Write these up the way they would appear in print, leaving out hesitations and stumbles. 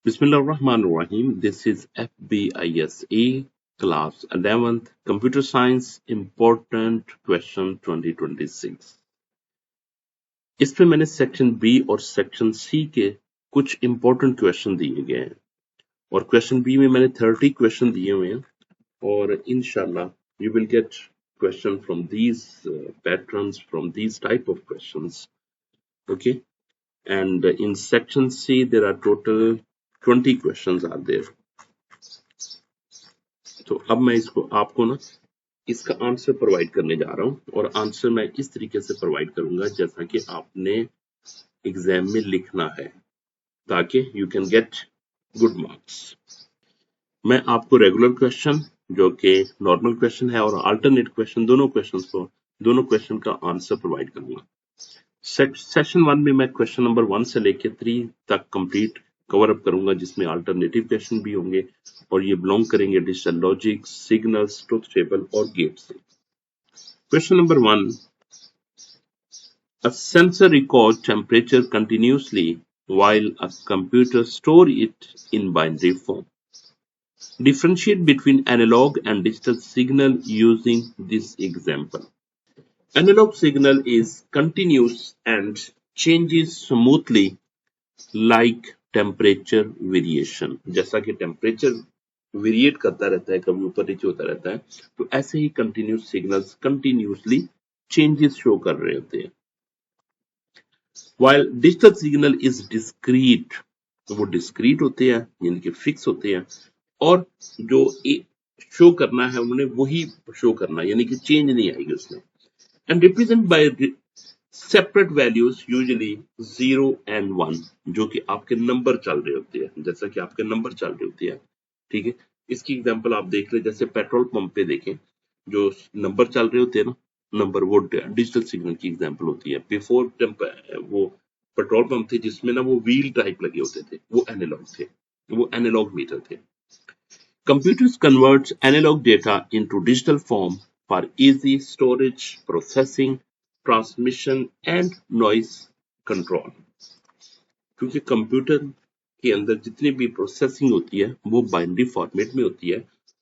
Bismillahirrahmanirrahim. This is FBISA class 11th Computer Science Important Question 2026। इसमें मैंने section B और section C के कुछ इंपॉर्टेंट क्वेश्चन दिए गए हैं और क्वेश्चन बी में मैंने 30 क्वेश्चन दिए हुए हैं और इंशाल्लाह you will get question from these patterns, from these type of questions. Okay, and in section C there are total 20 questions are there. तो अब मैं इसको आपको ना इसका आंसर प्रोवाइड करने जा रहा हूं और आंसर मैं इस तरीके से प्रोवाइड करूंगा जैसा कि आपने एग्जाम में लिखना है ताकि you can get good marks. मैं आपको रेगुलर क्वेश्चन जो कि नॉर्मल क्वेश्चन है और अल्टरनेट क्वेश्चन दोनों क्वेश्चन का आंसर प्रोवाइड करूंगा। सेशन 1 में मैं क्वेश्चन नंबर 1 से लेके 3 तक कंप्लीट कवर अप करूंगा जिसमें अल्टरनेटिव क्वेश्चन भी होंगे और ये बिलोंग करेंगे digital logic, signals, truth table और गेट से। Question number 1, a sensor records temperature continuously while a computer store it in binary form. Differentiate between analog and digital signal using this example. Analog signal is continuous and changes smoothly like temperature variation. जैसा कि temperature variate करता रहता है, कभी ऊपर नीचे होता रहता है, तो ऐसे ही continuous signals continuously changes show कर रहे होते हैं। While digital signal is discrete, तो वो डिस्क्रीट होते हैं यानी कि फिक्स होते हैं और जो शो करना है उन्होंने वही शो करना है यानी कि चेंज नहीं आएगी उसमें। And represent by separate values usually 0 and 1 जो कि आपके नंबर चल रहे होते हैं, जैसा कि आपके नंबर चल रहे होते हैं। ठीक है, इसकी एग्जांपल आप देख ले, जैसे पेट्रोल पंप पे देखें जो नंबर चल रहे होते हैं ना, नंबर वो डिजिटल सिग्नल की एग्जांपल होती है। बिफोर वो पेट्रोल पंप थे जिसमें ना वो व्हील टाइप लगे होते थे, वो एनालॉग थे, वो एनालॉग मीटर थे। Computers converts analog data into digital form for easy storage, processing, transmission and noise control. क्योंकि कंप्यूटर के अंदर जितनी भी प्रोसेसिंग होती है वो बाइनरी फॉर्मेट में होती है,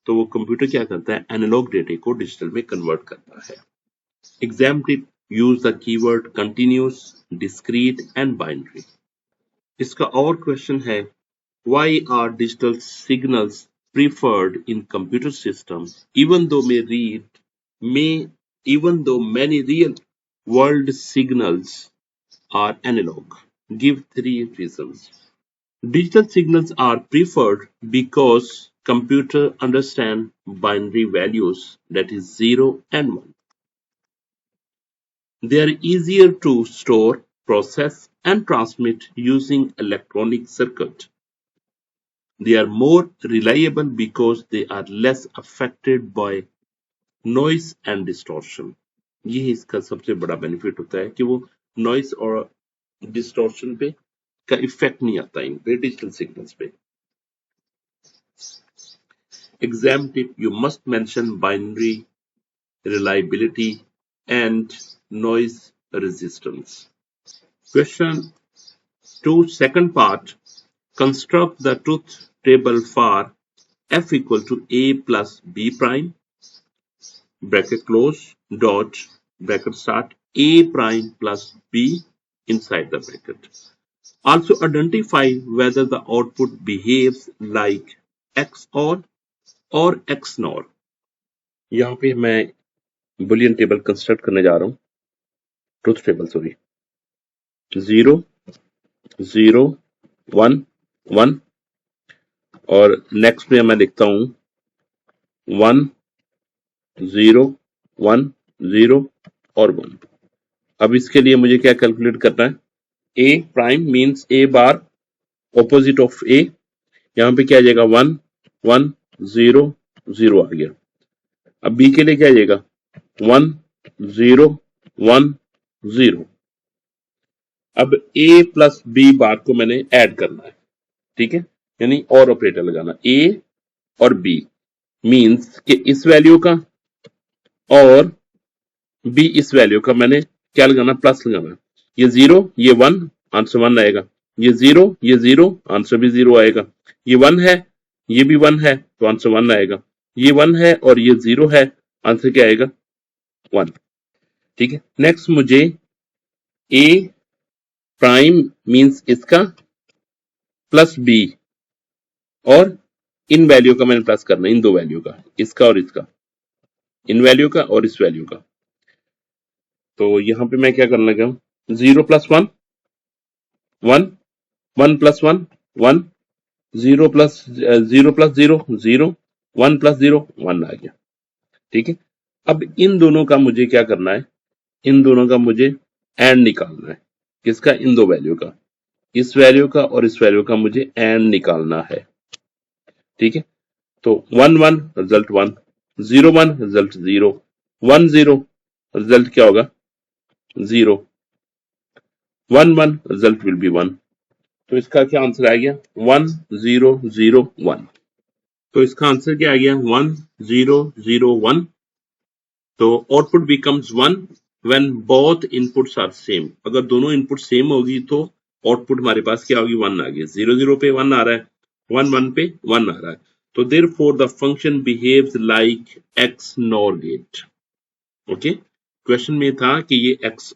तो वो कंप्यूटर क्या करता है, एनालॉग डेटा को डिजिटल में कन्वर्ट करता है। Exam tip, use the keyword continuous, discrete and binary. इसका और क्वेश्चन है, why are digital signals preferred in computer systems even though many real world signals are analog? Give 3 reasons. Digital signals are preferred because computer understand binary values, that is 0 and 1. They are easier to store, process and transmit using electronic circuit. They are more reliable because they are less affected by noise and distortion. ये इसका सबसे बड़ा benefit होता है कि वो noise और distortion पे का इफेक्ट नहीं आता इन पे, डिजिटल सिग्नल्स पे। Exam tip, you must mention binary, reliability and noise resistance. Question 2, second part, construct the truth table for f equal to a plus b prime, bracket close, dot, bracket start, a prime plus b inside the bracket. Also identify whether the output behaves like XOR or XNOR. यहाँ पे मैं Boolean table construct करने जा रहा हूँ, truth table sorry, 0 0 1 1 और next में मैं लिखता हूँ 1 0 1 0 और 1। अब इसके लिए मुझे क्या कैलकुलेट करना है, A prime means A bar opposite of A, यहाँ पे क्या आ जाएगा 1 1 0 0 आ गया। अब बी के लिए क्या आ जाएगा 1 0 1 0। अब ए प्लस बी बार को मैंने ऐड करना है, ठीक है, यानी और ऑपरेटर लगाना, ए और बी मींस कि इस वैल्यू का और बी इस वैल्यू का मैंने क्या लगाना, प्लस लगाना। ये 0 ये 1, आंसर 1 आएगा, ये जीरो, आंसर भी जीरो आएगा। ये 1 है, ये भी 1 है, तो आंसर 1 आएगा। ये 1 है और ये 0 है, आंसर क्या आएगा? 1। ठीक है, नेक्स्ट मुझे ए प्राइम मींस इसका प्लस बी, और इन वैल्यू का मैंने प्लस करना है, इन दो वैल्यू का, इसका और इसका, इन वैल्यू का और इस वैल्यू का। तो यहां पे मैं क्या करने लगा हूं, 0 plus 1 1, 1 plus 1 1, 0 plus 0 plus 0 0, 1 plus 0 1 आ गया। ठीक है, अब इन दोनों का मुझे क्या करना है, इन दोनों का मुझे एंड निकालना है। किसका? इन दो वैल्यू का, इस वैल्यू का और इस वैल्यू का मुझे एंड निकालना है। ठीक है, तो 1 1 रिजल्ट 1, 0 1 रिजल्ट 0, 1 0 रिजल्ट क्या होगा? 0, 1 1 रिजल्ट विल बी 1। तो इसका क्या आंसर आ गया? 1 0 0 1। तो इसका आंसर क्या आ गया? 1 0 0 1। तो output becomes 1 when both inputs are same. अगर दोनों इनपुट सेम होगी तो आउटपुट हमारे पास क्या होगी? 1 आ गया। 0 0 पे 1 आ रहा है, 1 1 पे 1 आ रहा है। तो therefore the function behaves like XNOR gate. Okay, question में था कि ये एक्स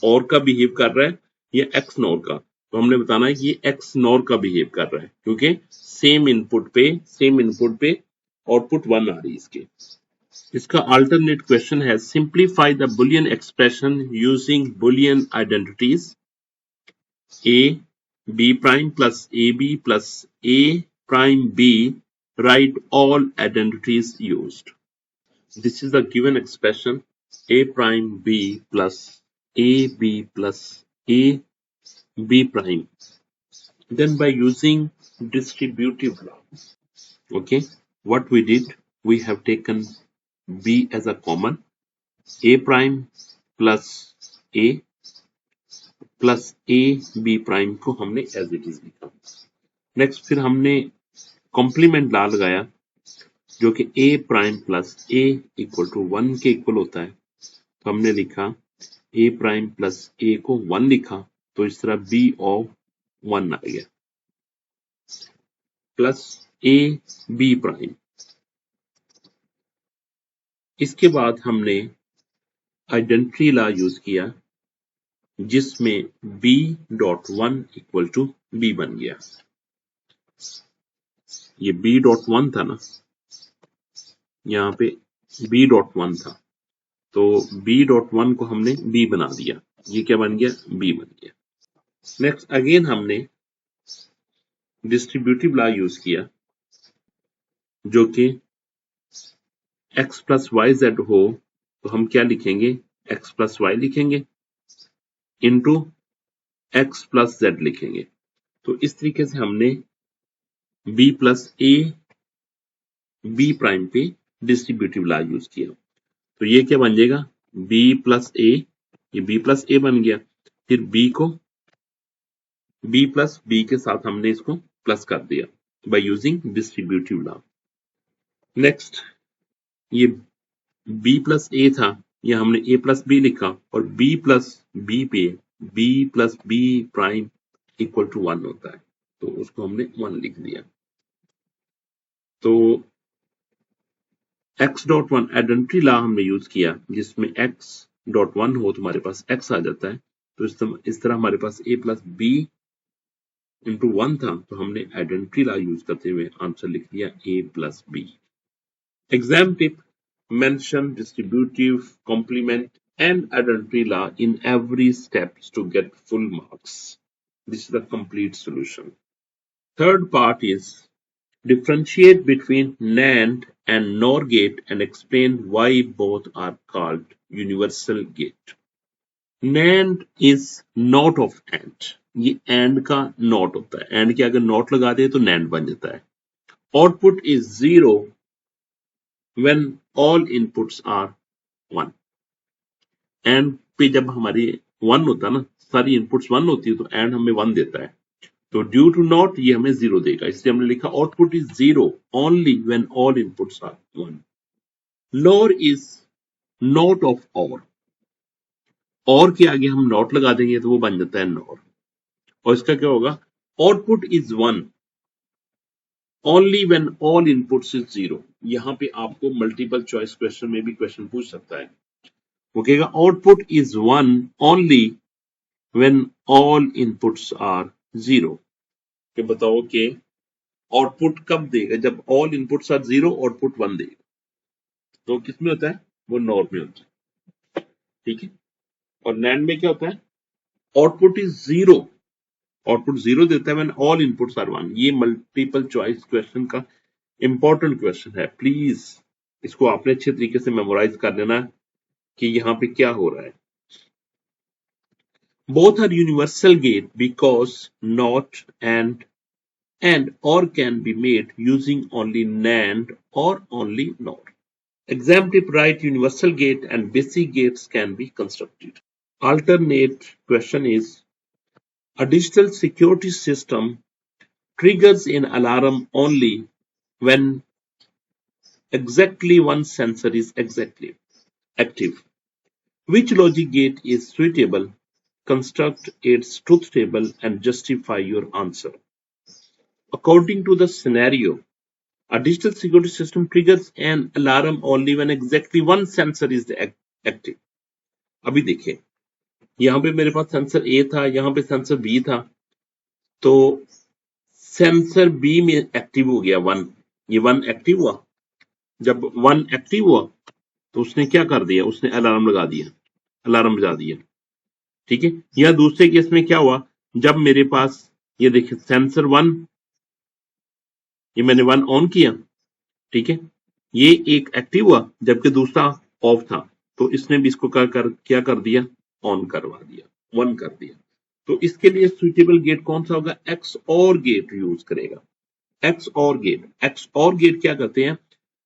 और का बिहेव कर रहा है या एक्स नॉर का। तो हमने बताना है कि ये एक्स नॉर का बिहेव कर रहा है, क्योंकि सेम इनपुट पे आउटपुट 1 आ रही है इसके। इसका अल्टरनेट क्वेश्चन है, simplify the Boolean expression using Boolean identities a b prime plus ab plus a prime b, write all identities used. This is the given expression, a prime b plus ab plus a b prime. Then by using distributive law, okay, what we did, we have taken b as a common, a prime plus a plus A B prime को हमने as it is लिखा। Next फिर हमने complement law लगाया, जो कि A prime plus A equal to 1 के equal होता है। तो हमने लिखा ए प्राइम प्लस ए को 1 लिखा, तो इस तरह बी ऑफ 1 आ गया, प्लस ए बी प्राइम। इसके बाद हमने आइडेंटिटी लॉ यूज किया, जिसमें b dot 1 equal to b बन गया। ये b डॉट 1 था ना, यहाँ पे b डॉट 1 था, तो b डॉट 1 को हमने b बना दिया। ये क्या बन गया? b बन गया। नेक्स्ट अगेन हमने डिस्ट्रीब्यूटिव लॉ यूज किया, जो कि x प्लस वाई जेड हो तो हम क्या लिखेंगे? x प्लस वाई लिखेंगे इंटू x प्लस जेड लिखेंगे। तो इस तरीके से हमने b plus a b prime पे डिस्ट्रीब्यूटिव लॉ यूज किया। तो ये क्या बन जाएगा? b प्लस a, ये b प्लस a बन गया। फिर b को b प्लस b के साथ हमने इसको प्लस कर दिया by using distributive law. Next ये b प्लस a था, ये हमने a प्लस b लिखा, और b प्लस b पे b plus b prime equal to 1 होता है, तो उसको हमने 1 लिख दिया। तो x डॉट 1 आइडेंटिटी लॉ हमने यूज किया, जिसमें x डॉट 1 हो तो हमारे पास x आ जाता है। तो इस तरह हमारे पास a प्लस b इंटू 1 था, तो हमने आइडेंटिटी लॉ यूज करते हुए आंसर लिख दिया a plus b। Exam tip, mention distributive, complement and identity law in every step to get full marks. This is the complete solution. Third part is differentiate between NAND and NOR gate and explain why both are called universal gate. NAND is not of AND. ये AND का not होता है। AND के अगर not लगा दे तो NAND बन जाता है। Output is 0 when all inputs are 1. And पे जब हमारी 1 होता है ना, सारी इनपुट्स 1 होती है, तो एंड हमें 1 देता है। तो ड्यू टू नॉट ये हमें 0 देगा, इसलिए हमने लिखा output is 0 only when all inputs are 1। Lower is not of और के आगे हम नॉट लगा देंगे तो वो बन जाता है नॉर। और इसका क्या होगा, output is 1 only when all inputs is 0। यहां पे आपको मल्टीपल चॉइस क्वेश्चन में भी क्वेश्चन पूछ सकता है, वो कहेगा output is 1 only when all inputs are 0। कि बताओ कि आउटपुट कब देगा, जब ऑल इनपुट्स आर 0 आउटपुट 1 देगा। तो किसमें होता है, वो नॉर में होता है, ठीक है। और नैंड में क्या होता है, आउटपुट इज 0, आउटपुट 0 देता है व्हेन ऑल इनपुट्स आर 1। ये मल्टीपल चॉइस क्वेश्चन का इंपॉर्टेंट क्वेश्चन है, प्लीज इसको आपने अच्छे तरीके से मेमोराइज कर लेना कि यहां पे क्या हो रहा है। Both are universal gate because not and or can be made using only NAND or only NOR. Exam tip: write universal gate and basic gates can be constructed. Alternate question is: a digital security system triggers an alarm only when exactly one sensor is exactly active. Which logic gate is suitable? Construct its truth table and justify your answer. According to the scenario, a digital security system triggers an alarm only when exactly one sensor is active. अभी देखिए, यहां पे मेरे पास sensor ए था, यहां पे sensor B था, तो सेंसर बी में एक्टिव हो गया 1, ये 1 एक्टिव हुआ। जब 1 एक्टिव हुआ तो उसने क्या कर दिया, उसने अलार्म लगा दिया, अलार्म बजा दिया, ठीक है। या दूसरे केस में क्या हुआ, जब मेरे पास ये देखिए सेंसर 1, ये मैंने 1 ऑन किया, ठीक है, ये एक एक्टिव हुआ जबकि दूसरा ऑफ था, तो इसने भी इसको क्या कर दिया, ऑन करवा दिया, 1 कर दिया। तो इसके लिए सुइटेबल गेट कौन सा होगा, एक्स और गेट यूज करेगा। एक्स और गेट क्या करते हैं,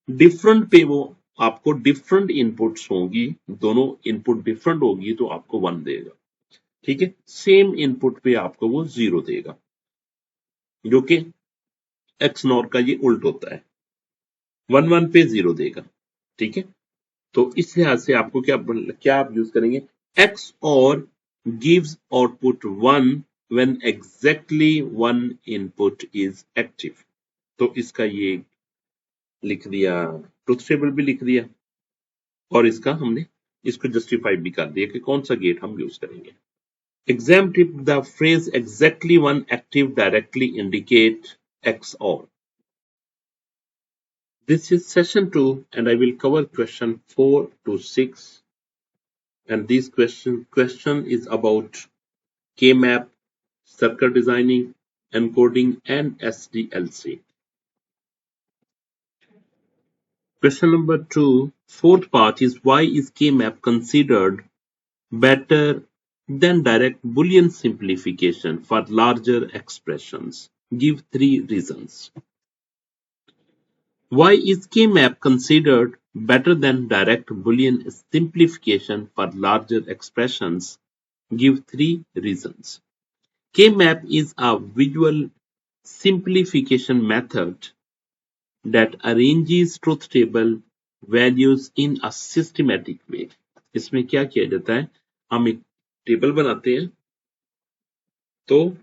डिफरेंट पे वो आपको डिफरेंट इनपुट्स होंगी, दोनों इनपुट डिफरेंट होगी तो आपको 1 देगा, ठीक है। सेम इनपुट पे आपको वो 0 देगा, जो कि एक्स नॉर का ये उल्ट होता है, 1 पे 0 देगा, ठीक है। तो इस लिहाज से आपको क्या आप यूज करेंगे, एक्स और gives output 1 when exactly 1 input is active. तो इसका ये लिख दिया, ट्रुथ टेबल भी लिख दिया, और इसका हमने इसको जस्टिफाई भी कर दिया कि कौन सा गेट हम यूज करेंगे। Exam tip: the phrase exactly 1 active directly indicate x और। This is session 2 and I will cover question 4 to 6, and this question is about K-map, circuit designing, encoding and SDLC. Question number 2, fourth part is: why is K-map considered better than direct Boolean simplification for larger expressions? Give 3 reasons. Why is K-map considered better than direct Boolean simplification for larger expressions? Give 3 reasons. K-map is a visual simplification method that arranges truth table values in a systematic way. इसमें क्या किया जाता है, हम एक table बनाते हैं, तो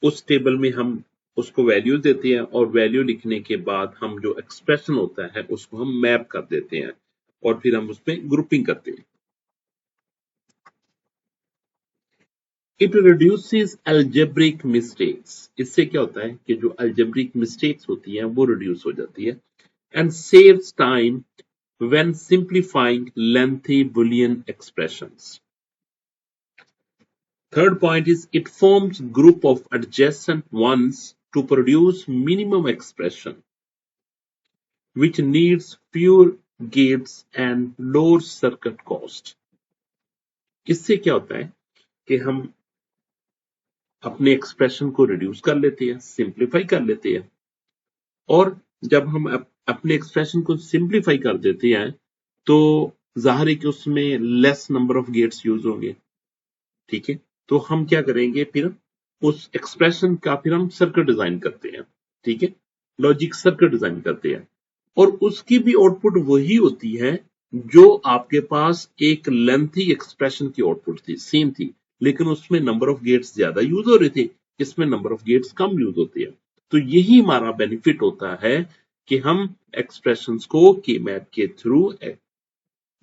उस टेबल में हम उसको वैल्यू देते हैं, और वैल्यू लिखने के बाद हम जो एक्सप्रेशन होता है उसको हम मैप कर देते हैं, और फिर हम उसमें ग्रुपिंग करते हैं। It reduces algebraic mistakes. इससे क्या होता है कि जो अलजेब्रिक मिस्टेक्स होती हैं वो रिड्यूस हो जाती है। And saves time when simplifying lengthy Boolean expressions. Third point is it forms group of adjacent ones to produce minimum expression, which needs fewer gates and lower circuit cost. इससे क्या होता है कि हम अपने एक्सप्रेशन को रिड्यूस कर लेते हैं, सिंप्लीफाई कर लेते हैं, और जब हम अपने एक्सप्रेशन को सिंप्लीफाई कर देते हैं तो जाहिर है कि उसमें less number of gates use होंगे, ठीक है। तो हम क्या करेंगे, फिर उस एक्सप्रेशन का फिर हम सर्किट डिजाइन करते हैं, ठीक है, लॉजिक सर्किट डिजाइन करते हैं, और उसकी भी आउटपुट वही होती है जो आपके पास एक लेंथी एक्सप्रेशन की आउटपुट थी, सेम थी, लेकिन उसमें नंबर ऑफ गेट्स ज्यादा यूज हो रहे थे, इसमें नंबर ऑफ गेट्स कम यूज होते हैं। तो यही हमारा बेनिफिट होता है कि हम एक्सप्रेशंस को के मैप के थ्रू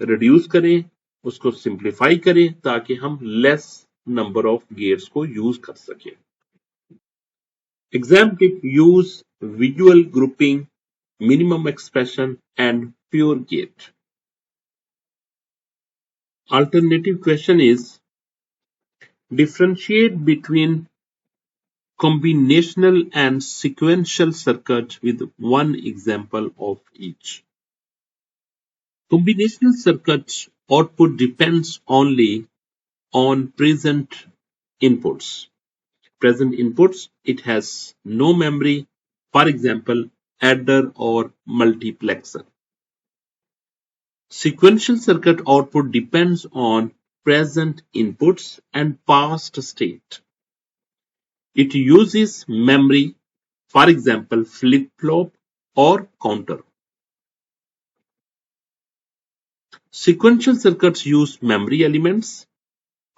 रिड्यूस करें, उसको सिंप्लीफाई करें, ताकि हम लेस नंबर ऑफ गेट्स को यूज कर सकें। Exam tip: use visual grouping, minimum expression and pure gate. Alternative question is: differentiate between combinational and sequential circuit with one example of each. Combinational circuit output depends only on present inputs. It has no memory, for example, adder or multiplexer. Sequential circuit output depends on present inputs and past state. It uses memory, for example, flip-flop or counter. Sequential circuits use memory elements.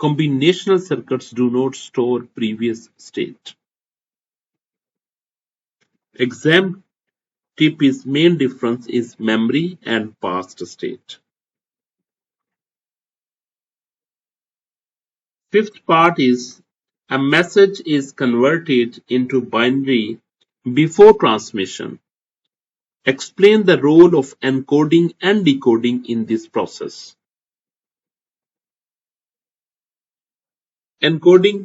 Combinational circuits do not store previous state. Exam tip is: main difference is memory and past state. Fifth part is: a message is converted into binary before transmission. Explain the role of encoding and decoding in this process. Encoding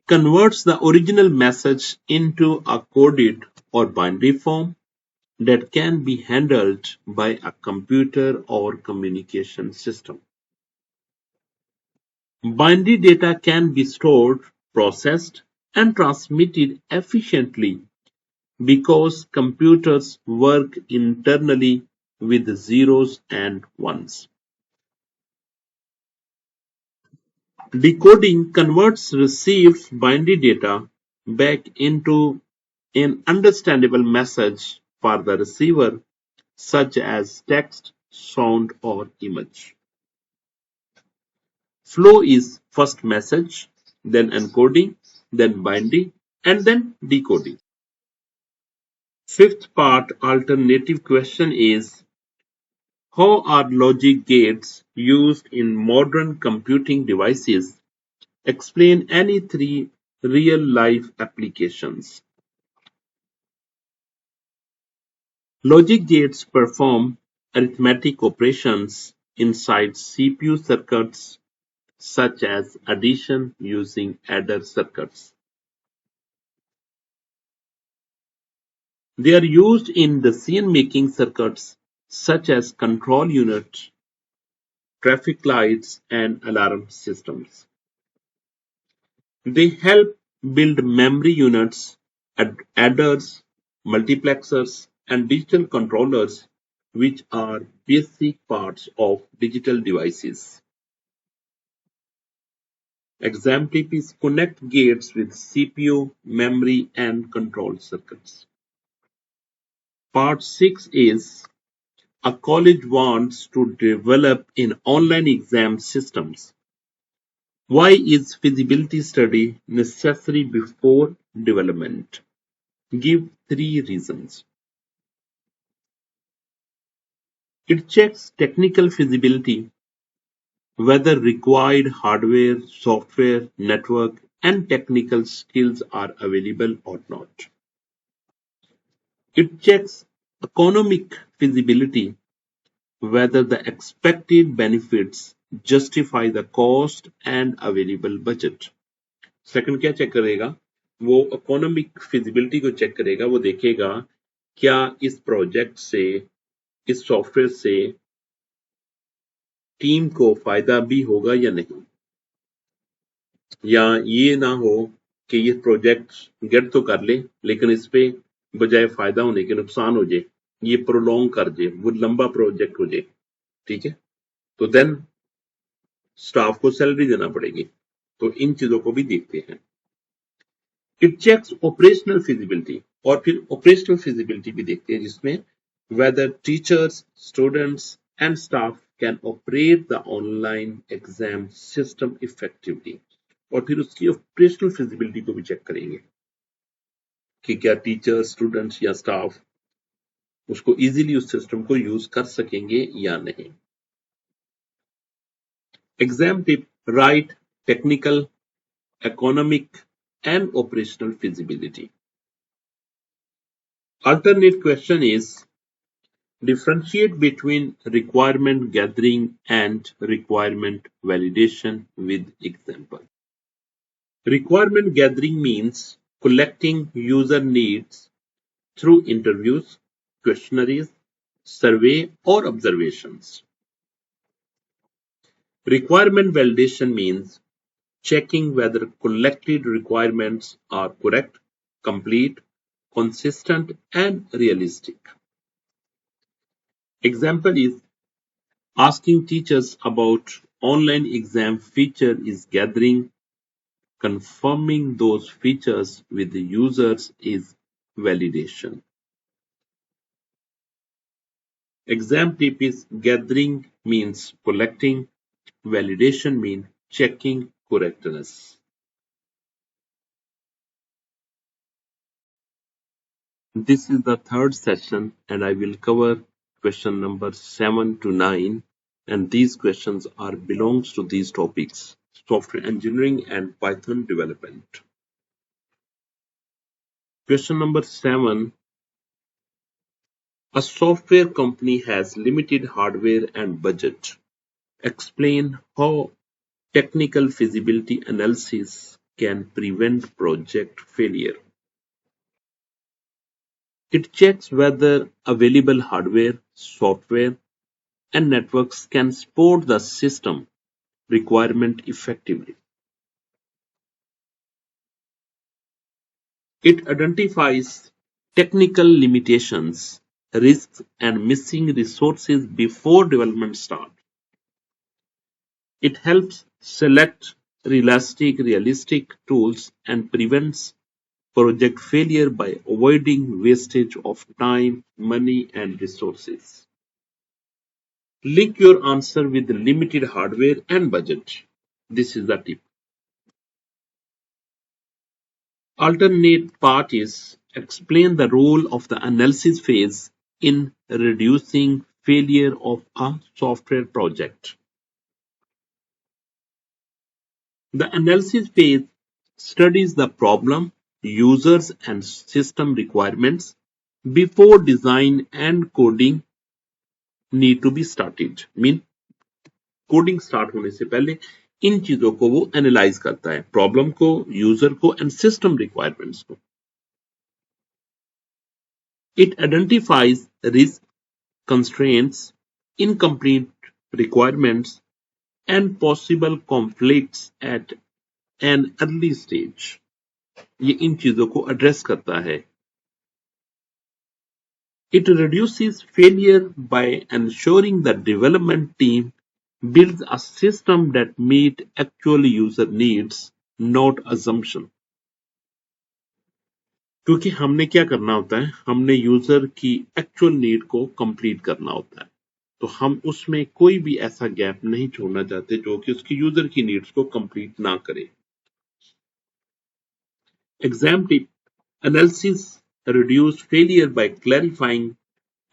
converts the original message into a coded or binary form that can be handled by a computer or communication system. Binary data can be stored, processed, and transmitted efficiently because computers work internally with zeros and ones. Decoding converts received binary data back into an understandable message for the receiver, such as text, sound, or image. Flow is first message, then encoding, then binary, and then decoding. Fifth part alternative question is: how are logic gates used in modern computing devices? Explain any three real-life applications. Logic gates perform arithmetic operations inside CPU circuits, such as addition using adder circuits. They are used in decision-making circuits such as control units, traffic lights, and alarm systems. They help build memory units, adders, multiplexers, and digital controllers, which are basic parts of digital devices. Exam tip is: connect gates with CPU, memory, and control circuits. Part 6 is: a college wants to develop an online exam systems. Why is feasibility study necessary before development? Give 3 reasons. It checks technical feasibility, whether required hardware, software, network, and technical skills are available or not. It checks economic feasibility, whether the expected benefits justify the cost and available budget. Second क्या check करेगा? वो economic feasibility को check करेगा, वो देखेगा क्या इस project से, इस सॉफ्टवेयर से टीम को फायदा भी होगा या नहीं, या ये ना हो कि ये प्रोजेक्ट गेट तो कर ले लेकिन इस पे बजाय फायदा होने के नुकसान हो जाए, ये प्रोलॉन्ग कर जाए, वो लंबा प्रोजेक्ट हो जाए। ठीक है, तो देन स्टाफ को सैलरी देना पड़ेगी। तो इन चीजों को भी देखते हैं। इट चेक्स ऑपरेशनल फिजिबिलिटी, और फिर ऑपरेशनल फिजिबिलिटी भी देखते हैं जिसमें whether teachers, students and staff can operate the online exam system effectively. और फिर उसकी ऑपरेशनल फिजिबिलिटी को भी चेक करेंगे कि क्या टीचर, स्टूडेंट्स या स्टाफ उसको इजीली उस सिस्टम को यूज कर सकेंगे या नहीं. Exam tip: right technical, economic and operational feasibility. Alternate question is differentiate between requirement gathering and requirement validation with example. Requirement gathering means collecting user needs through interviews, questionnaires, survey or observations. Requirement validation means checking whether collected requirements are correct, complete, consistent, and realistic. Example is asking teachers about online exam feature is gathering, confirming those features with the users is validation. Exam tip is gathering means collecting, validation means checking correctness. This is the third session and I will cover question number 7 to 9, and these questions are belongs to these topics: software engineering and Python development. Question number 7. A software company has limited hardware and budget. Explain how technical feasibility analysis can prevent project failure. It checks whether available hardware, software, and networks can support the system requirement effectively. It identifies technical limitations, risks, and missing resources before development starts. It helps select realistic tools and prevents project failure by avoiding wastage of time, money, and resources. Link your answer with the limited hardware and budget. This is the tip. Alternate part is explain the role of the analysis phase in reducing failure of a software project. The analysis phase studies the problem, users, and system requirements before design and coding need to be started. Mean coding start होने से पहले इन चीजों को वो analyse करता है, problem को, user को एंड सिस्टम रिक्वायरमेंट्स को. It identifies risk, constraints, incomplete requirements and possible conflicts at an early stage. ये इन चीजों को एड्रेस करता है. It reduces failure by ensuring the development team builds a system that meet actual user needs, not assumption. क्योंकि हमने क्या करना होता है, हमने यूजर की एक्चुअल नीड को कंप्लीट करना होता है, तो हम उसमें कोई भी ऐसा गैप नहीं छोड़ना चाहते जो कि उसकी यूजर की नीड्स को कंप्लीट ना करे. Exam tip: analysis reduce failure by clarifying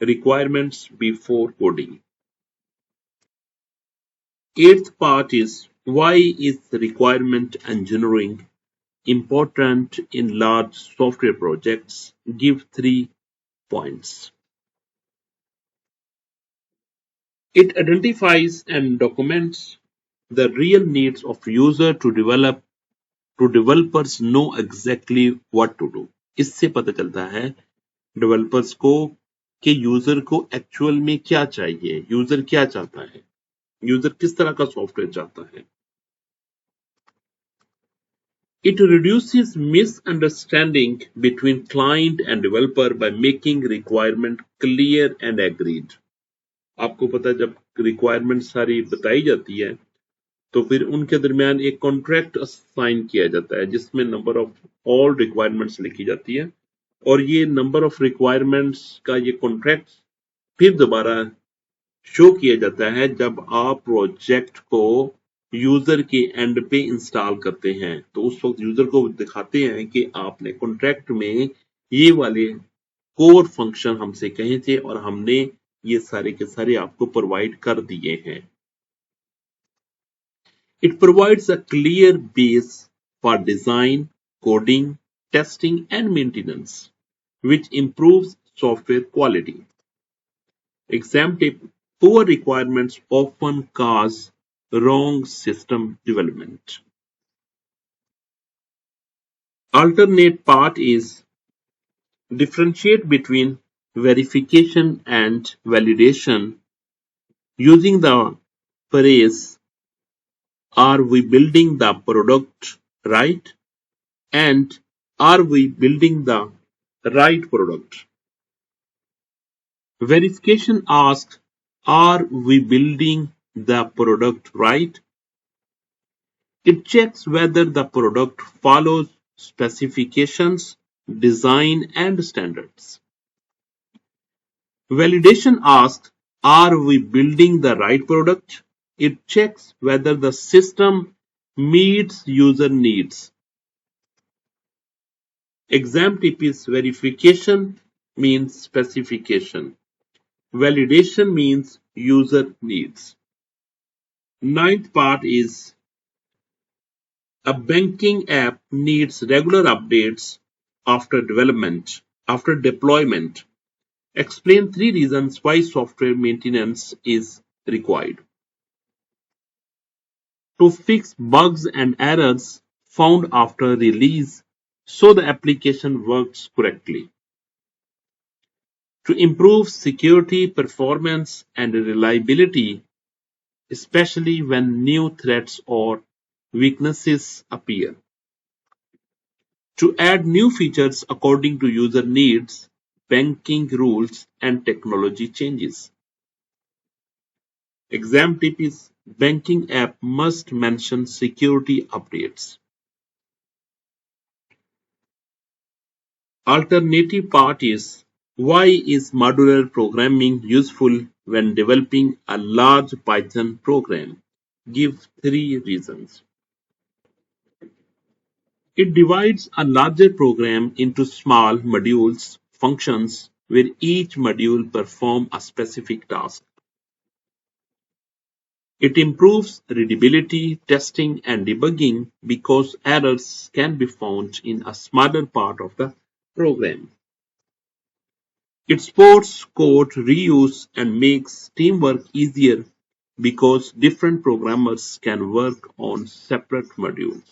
requirements before coding. Eighth part is why is requirement engineering important in large software projects? Give 3 points. It identifies and documents the real needs of user to developers know exactly what to do. इससे पता चलता है developers को कि user को actual में क्या चाहिए, यूजर क्या चाहता है, यूजर किस तरह का सॉफ्टवेयर चाहता है. It reduces misunderstanding between client and developer by making requirement clear and agreed. आपको पता है जब रिक्वायरमेंट सारी बताई जाती है तो फिर उनके दरमियान एक कॉन्ट्रैक्ट साइन किया जाता है जिसमें नंबर ऑफ ऑल रिक्वायरमेंट्स लिखी जाती है, और ये नंबर ऑफ रिक्वायरमेंट्स का ये कॉन्ट्रैक्ट फिर दोबारा शो किया जाता है जब आप प्रोजेक्ट को यूजर के एंड पे इंस्टॉल करते हैं, तो उस वक्त यूजर को दिखाते हैं कि आपने कॉन्ट्रैक्ट में ये वाले कोर फंक्शन हमसे कहे थे और हमने ये सारे के सारे आपको प्रोवाइड कर दिए हैं। It provides a clear base for design, coding, testing, and maintenance, which improves software quality. Exam tip: poor requirements often cause wrong system development. Alternate part is differentiate between verification and validation using the phrase are we building the product right and are we building the right product. Verification asks, are we building the product right? It checks whether the product follows specifications, design, and standards. Validation asks, are we building the right product? It checks whether the system meets user needs. Exam tip is verification means specification. Validation means user needs. Ninth part is a banking app needs regular updates after development, after deployment. Explain 3 reasons why software maintenance is required. To fix bugs and errors found after release so the application works correctly. To improve security, performance, and reliability, especially when new threats or weaknesses appear. To add new features according to user needs, banking rules, and technology changes. Exam tip is banking app must mention security updates. Alternative part is why is modular programming useful when developing a large Python program? Give 3 reasons. It divides a larger program into small modules, functions, where each module performs a specific task. It improves readability, testing, and debugging because errors can be found in a smaller part of the program. It supports code reuse and makes teamwork easier because different programmers can work on separate modules.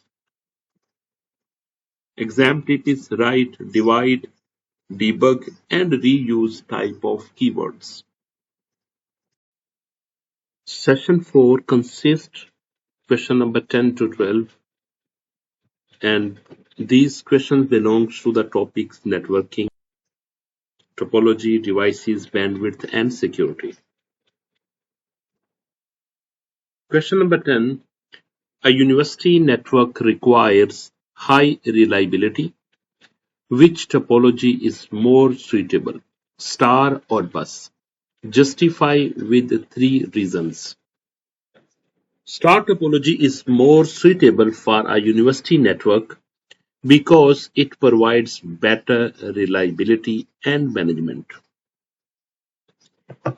Exam tip is write, divide, debug, and reuse type of keywords. Session 4 consists question number 10 to 12, and these questions belong to the topics networking, topology, devices, bandwidth, and security. Question number 10. A university network requires high reliability. Which topology is more suitable, star or bus? Justify with 3 reasons. Star topology is more suitable for a university network because it provides better reliability and management.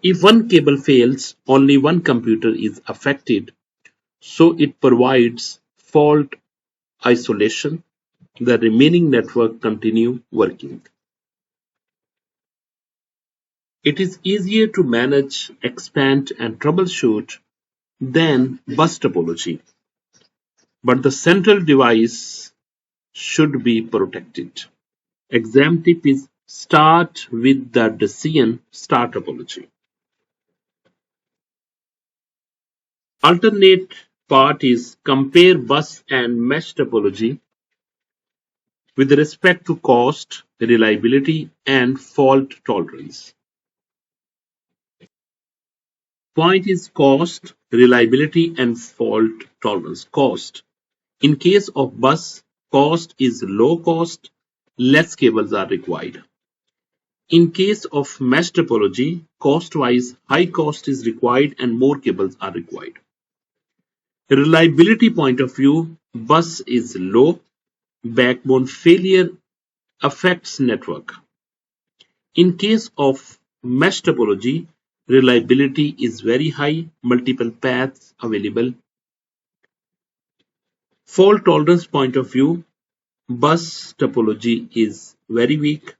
If one cable fails, only one computer is affected, so it provides fault isolation. The remaining network continue working. It is easier to manage, expand, and troubleshoot than bus topology, but the central device should be protected. Exam tip is start with the decision star topology. Alternate part is compare bus and mesh topology with respect to cost, reliability, and fault tolerance. Point is cost, reliability, and fault tolerance. Cost. In case of bus, cost is low cost, less cables are required. In case of mesh topology, cost-wise, high cost is required and more cables are required. Reliability point of view, bus is low, backbone failure affects network. In case of mesh topology, reliability is very high, multiple paths available. Fault tolerance point of view, bus topology is very weak,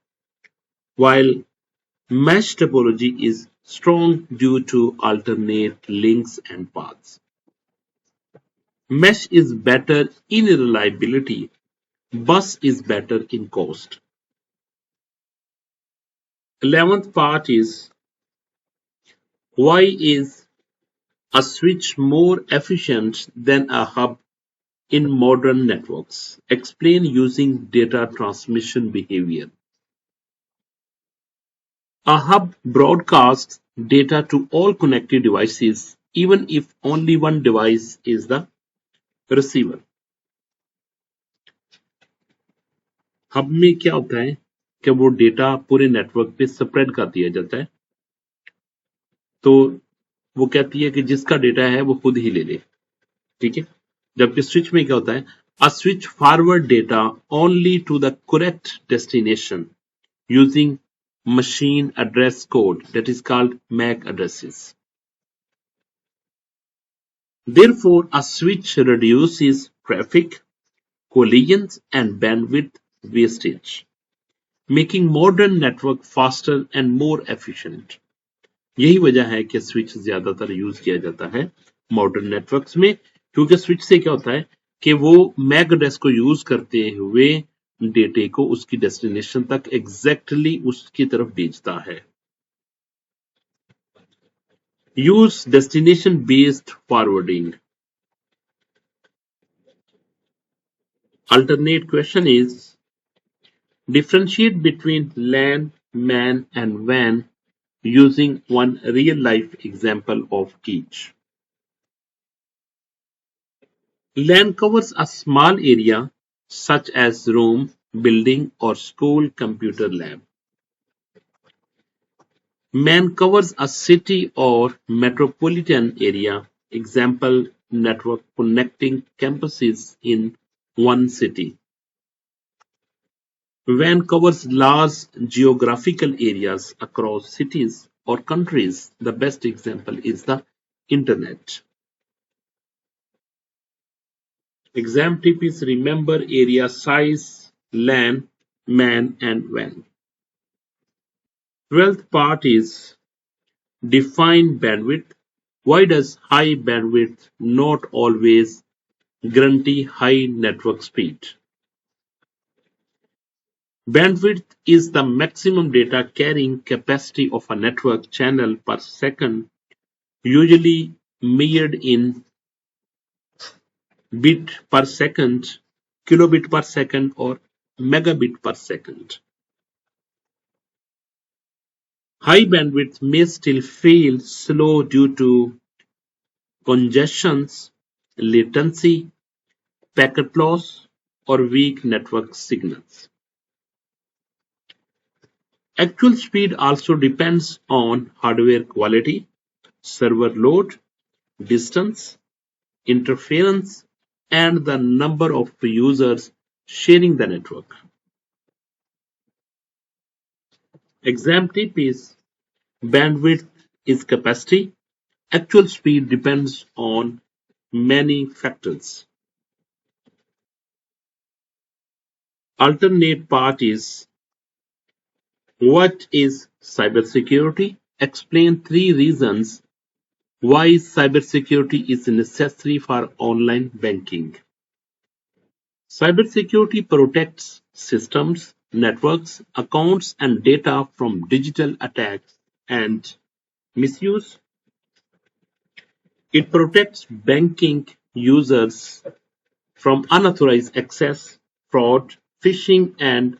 while mesh topology is strong due to alternate links and paths. Mesh is better in reliability, bus is better in cost. 11th part is why is a switch more efficient than a hub in modern networks? Explain using data transmission behavior. A hub broadcasts data to all connected devices even if only one device is the receiver. Hub में क्या होता है कि वो data पूरे network पे spread कर दिया जाता है, तो वो कहती है कि जिसका डेटा है वो खुद ही ले ले, ठीक है। जबकि स्विच में क्या होता है, a switch forward data only to the correct destination using machine address code that is called MAC addresses. Therefore, a switch reduces traffic, collisions and bandwidth wastage, making modern network faster and more efficient. यही वजह है कि switch ज्यादातर use किया जाता है modern networks में, क्योंकि स्विच से क्या होता है कि वो मैक एड्रेस को यूज करते हुए डेटे को उसकी डेस्टिनेशन तक एग्जैक्टली उसकी तरफ भेजता है. Use destination based forwarding. Alternate question is differentiate between LAN, MAN and WAN using one real life example of each. LAN covers a small area such as room, building or school computer lab. MAN covers a city or metropolitan area, example network connecting campuses in one city. WAN covers large geographical areas across cities or countries. The best example is the internet. Exam tip is remember area size, LAN, MAN and WAN. 12th part is define bandwidth. Why does high bandwidth not always guarantee high network speed? Bandwidth is the maximum data carrying capacity of a network channel per second, usually measured in bit per second, kilobit per second or megabit per second. High bandwidth may still feel slow due to congestions, latency, packet loss, or weak network signals. Actual speed also depends on hardware quality, server load, distance, interference, and the number of users sharing the network. Exam tip is bandwidth is capacity. Actual speed depends on many factors. Alternate part is what is cybersecurity? Explain 3 reasons why cybersecurity is necessary for online banking. Cybersecurity protects systems, networks, accounts, and data from digital attacks and misuse. It protects banking users from unauthorized access, fraud, phishing, and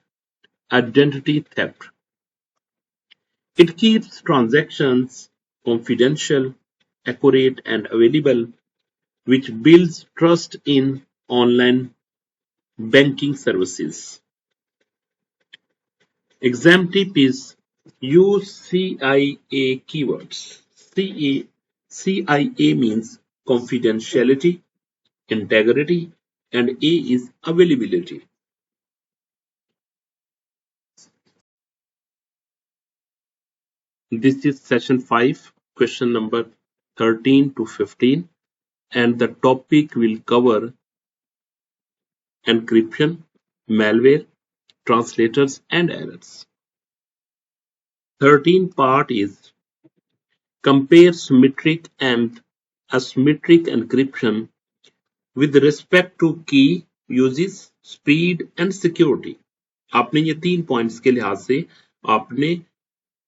identity theft. It keeps transactions confidential, accurate, and available, which builds trust in online banking services. Exam tip is Use CIA keywords. CIA means confidentiality, integrity, and A is availability. This is session 5, question number 13 to 15, and the topic will cover encryption, malware, translators, and errors. 13th part is compare symmetric and asymmetric encryption with respect to key uses, speed and security. आपने ये 3 points के लिहाज से आपने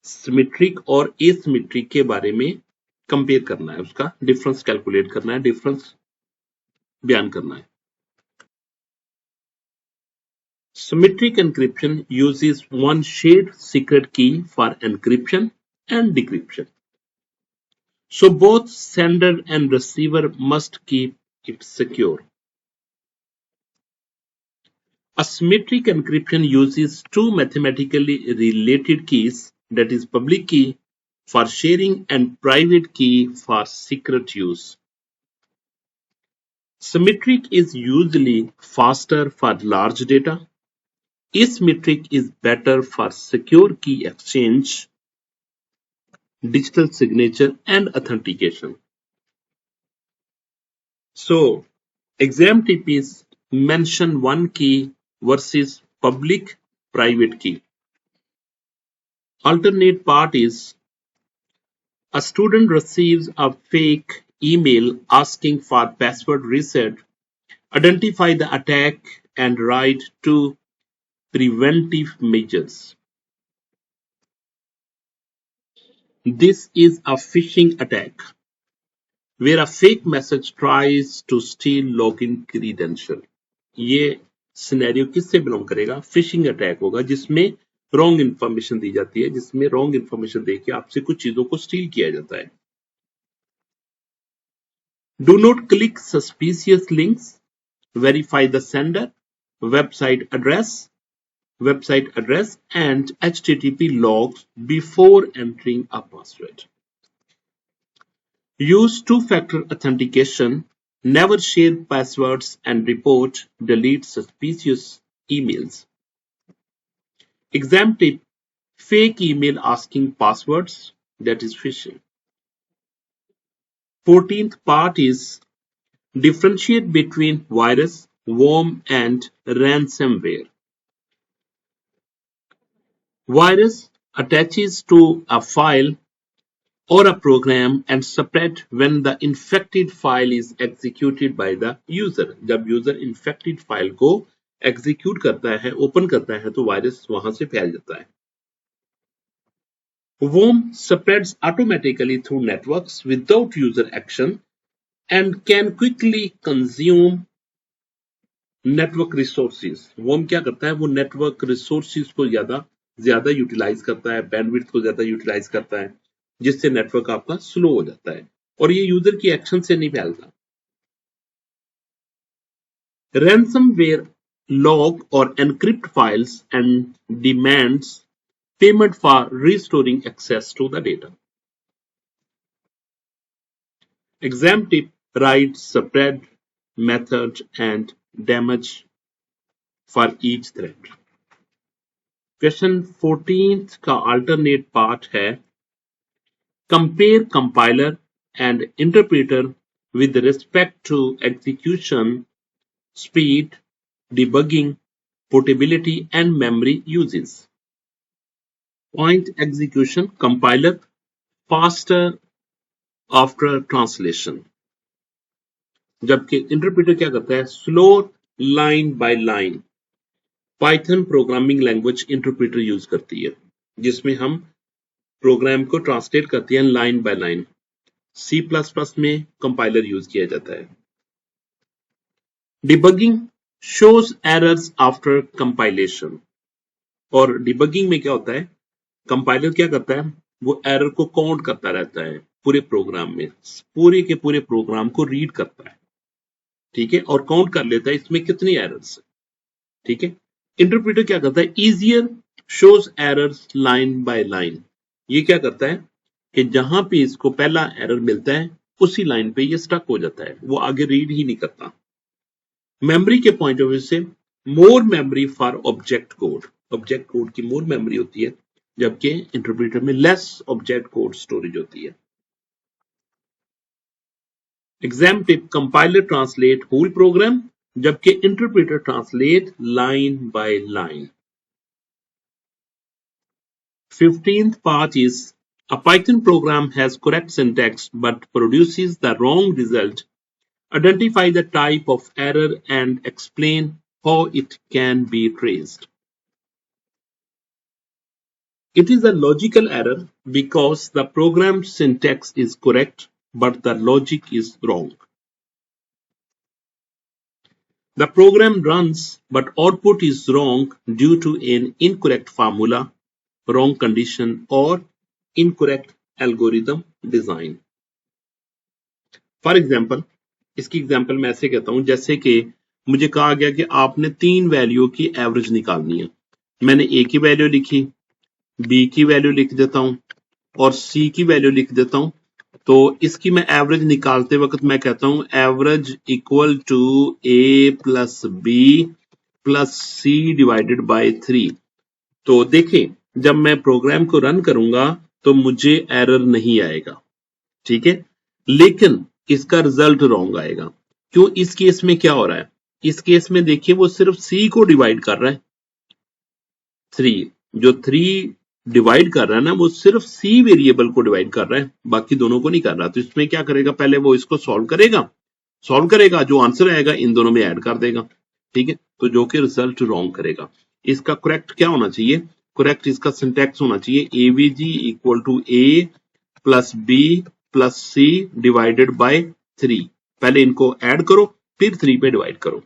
symmetric और asymmetric के बारे में कंपेयर करना है, उसका डिफरेंस कैलकुलेट करना है, डिफरेंस बयान करना है. Symmetric encryption uses one shared secret key for encryption and decryption. So both sender and receiver must keep it secure. Asymmetric encryption uses two mathematically related keys, that is public key for sharing and private key for secret use. Symmetric is usually faster for large data. Asymmetric is better for secure key exchange, digital signature and authentication. So, exam tip is mention one key versus public private key. Alternate part is a student receives a fake email asking for password reset. Identify the attack and write two preventive measures. This is a phishing attack where a fake message tries to steal login credential. ये scenario किससे belong करेगा? Phishing attack होगा जिसमें wrong information दी जाती है, जिसमें wrong information देके आपसे कुछ चीजों को स्टील किया जाता है. Do not click suspicious links. Verify the sender, website address and HTTP logs before entering a password. Use two-factor authentication. Never share passwords and report delete suspicious emails. Exam tip: fake email asking passwords, that is phishing. 14th part is differentiate between virus, worm and ransomware. Virus attaches to a file or a program and spread when the infected file is executed by the user. जब user infected file को execute करता है, open करता है, तो virus वहां से फैल जाता है. Worm spreads automatically through networks without user action and can quickly consume network resources. Worm क्या करता है? वो network resources को ज्यादा यूटिलाइज करता है, बैंडविड्थ को ज्यादा यूटिलाइज करता है, जिससे नेटवर्क आपका स्लो हो जाता है और ये यूजर की एक्शन से नहीं फैलता. Ransomware log or encrypt files and demands payment for restoring access to the data. Exam tip: write spread, method and damage for each thread. Question 14th का alternate part है compare compiler and interpreter with respect to execution, speed, debugging, portability and memory uses. Point: execution, compiler faster after translation, जबकि interpreter क्या करता है? Slow line by line. Python programming language interpreter use करती है, जिसमें हम programme को translate करते हैं लाइन बाय लाइन. C++ में कंपाइलर यूज किया जाता है. Debugging shows errors after compilation. और डिबगिंग में क्या होता है? कंपाइलर क्या करता है? वो एरर को काउंट करता रहता है पूरे प्रोग्राम में, पूरे के पूरे प्रोग्राम को रीड करता है, ठीक है, और काउंट कर लेता है इसमें कितनी एरर्स है, ठीक है. इंटरप्रेटर क्या करता है? Easier shows errors line by line. ये क्या करता है कि जहां पे इसको पहला एरर मिलता है उसी लाइन पे ये स्टक हो जाता है, वो आगे रीड ही नहीं करता। मेमोरी के पॉइंट ऑफ व्यू से मोर memory for object code, object code की मोर मेमोरी होती है, जबकि इंटरप्रेटर में लेस ऑब्जेक्ट कोड स्टोरेज होती है। Exam tip, compiler translate whole program, जबकि interpreter translate line by line. 15th part is a Python program has correct syntax but produces the wrong result. Identify the type of error and explain how it can be traced. It is a logical error because the program syntax is correct but the logic is wrong. The program runs but output is wrong due to an incorrect formula, wrong condition or incorrect algorithm design. For example, इसकी example मैं ऐसे कहता हूं जैसे कि मुझे कहा गया कि आपने 3 वैल्यू की एवरेज निकालनी है। मैंने ए की वैल्यू लिखी, बी की वैल्यू लिख देता हूं और सी की वैल्यू लिख देता हूं। तो इसकी मैं एवरेज निकालते वक्त मैं कहता हूं average equal to A plus B plus C divided by 3। तो देखें, जब मैं प्रोग्राम को रन करूंगा तो मुझे एरर नहीं आएगा, ठीक है, लेकिन इसका रिजल्ट रॉन्ग आएगा। क्यों? इस केस में क्या हो रहा है, इस केस में देखिए वो सिर्फ सी को डिवाइड कर रहा है, 3 जो 3 डिवाइड कर रहा है ना, वो सिर्फ सी वेरिएबल को डिवाइड कर रहा है, बाकी दोनों को नहीं कर रहा। तो इसमें क्या करेगा, पहले वो इसको सॉल्व करेगा, जो आंसर आएगा इन दोनों में ऐड कर देगा, ठीक है, तो जो कि रिजल्ट रॉन्ग करेगा। इसका करेक्ट क्या होना चाहिए, करेक्ट इसका सिंटैक्स होना चाहिए AVG equal to A plus B plus C divided by 3। पहले इनको ऐड करो फिर 3 पे डिवाइड करो,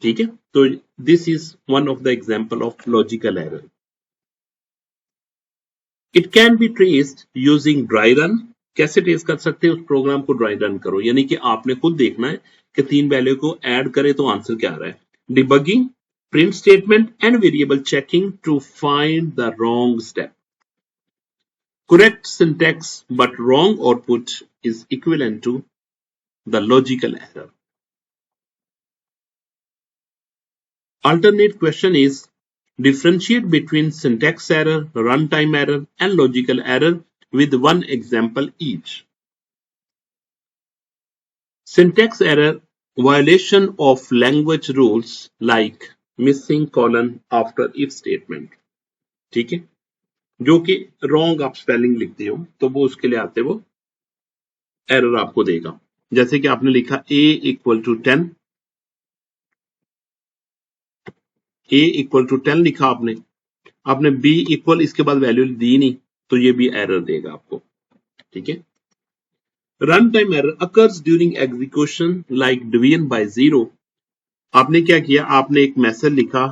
ठीक है। तो this is one of the example of logical error. It can be traced using dry run. कैसे ट्रेस कर सकते हैं, उस प्रोग्राम को ड्राई रन करो, यानी कि आपने खुद देखना है कि 3 वैल्यू को ऐड करे तो आंसर क्या आ रहा है। Debugging, print statement and variable checking to find the wrong step. Correct syntax but wrong output is equivalent to the logical error. Alternate question is differentiate between syntax error, runtime error, and logical error with one example each. Syntax error, violation of language rules like missing colon after if statement, ठीक है, जो कि wrong आप spelling लिखते हो तो वो उसके लिए आते वो एरर आपको देगा। जैसे कि आपने लिखा a equal to 10, a equal to 10 लिखा आपने b इक्वल इसके बाद वैल्यू दी नहीं, तो ये भी एरर देगा आपको, ठीक है। Run time error occurs during execution like division bye 0। आपने क्या किया, आपने एक मैसेज लिखा,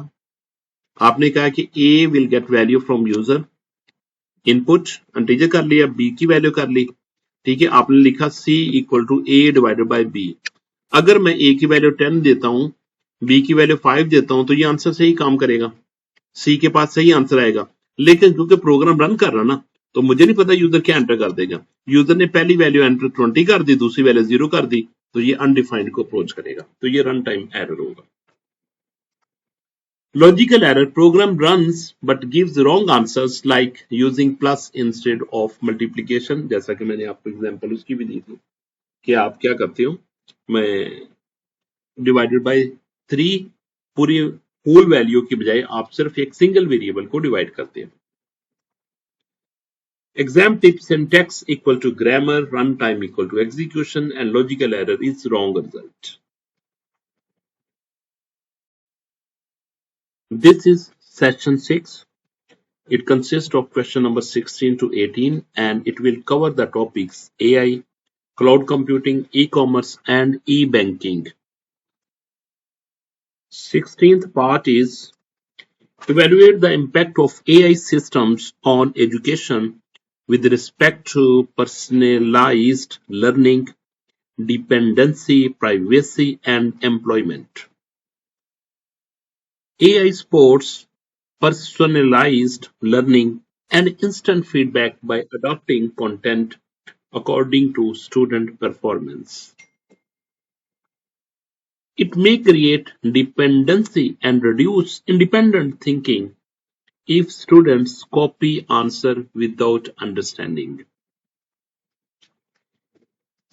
आपने कहा कि a will get value from user, input integer कर लिया, b की वैल्यू कर ली, ठीक है। आपने लिखा c equal to a divided by b। अगर मैं a की वैल्यू 10 देता हूं, b की वैल्यू 5 देता हूं, तो ये आंसर सही काम करेगा, सी के पास सही आंसर आएगा। लेकिन क्योंकि प्रोग्राम रन कर रहा ना, तो मुझे नहीं पता यूजर क्या एंटर कर देगा। यूजर ने पहली वैल्यू एंटर 20 कर दी, दूसरी वैल्यू 0 कर दी, तो ये अनडिफाइंड को अप्रोच करेगा, तो ये रन टाइम एरर होगा। Logical error, program runs but gives wrong answers like using plus instead of multiplication, जैसा कि मैंने आपको एग्जांपल उसकी भी दी थी कि आप क्या करते हो, मैं डिवाइडेड बाय 3 पूरी होल वैल्यू की बजाय आप सिर्फ एक सिंगल वेरिएबल को डिवाइड करते हैं। Exam tip, syntax equal to grammar, runtime equal to execution, and logical error is wrong result. This is session 6. It consists of question number 16 to 18 and it will cover the topics AI, cloud computing, e-commerce and e-banking. 16th part is evaluate the impact of AI systems on education with respect to personalized learning, dependency, privacy, and employment. AI supports personalized learning, and instant feedback by adapting content according to student performance. It may create dependency and reduce independent thinking if students copy answer without understanding.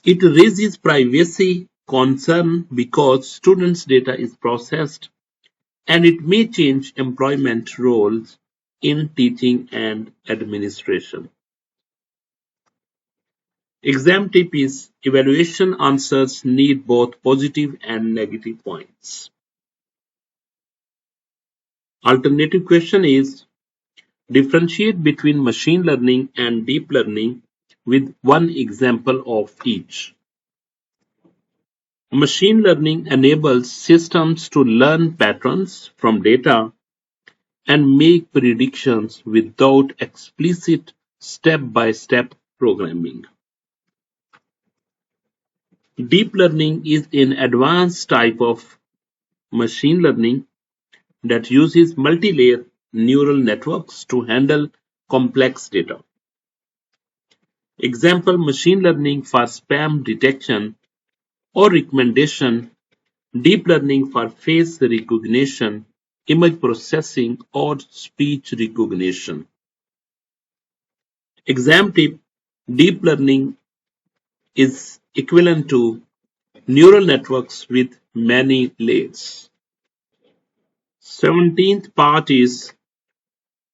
It raises privacy concern because students' data is processed, and it may change employment roles in teaching and administration. Exam tip is evaluation answers need both positive and negative points. Alternative question is differentiate between machine learning and deep learning with one example of each. Machine learning enables systems to learn patterns from data and make predictions without explicit step-by-step programming. Deep learning is an advanced type of machine learning that uses multi-layer neural networks to handle complex data. Example machine learning for spam detection or recommendation, deep learning for face recognition, image processing, or speech recognition. Exam tip deep learning is equivalent to neural networks with many layers. 17th part is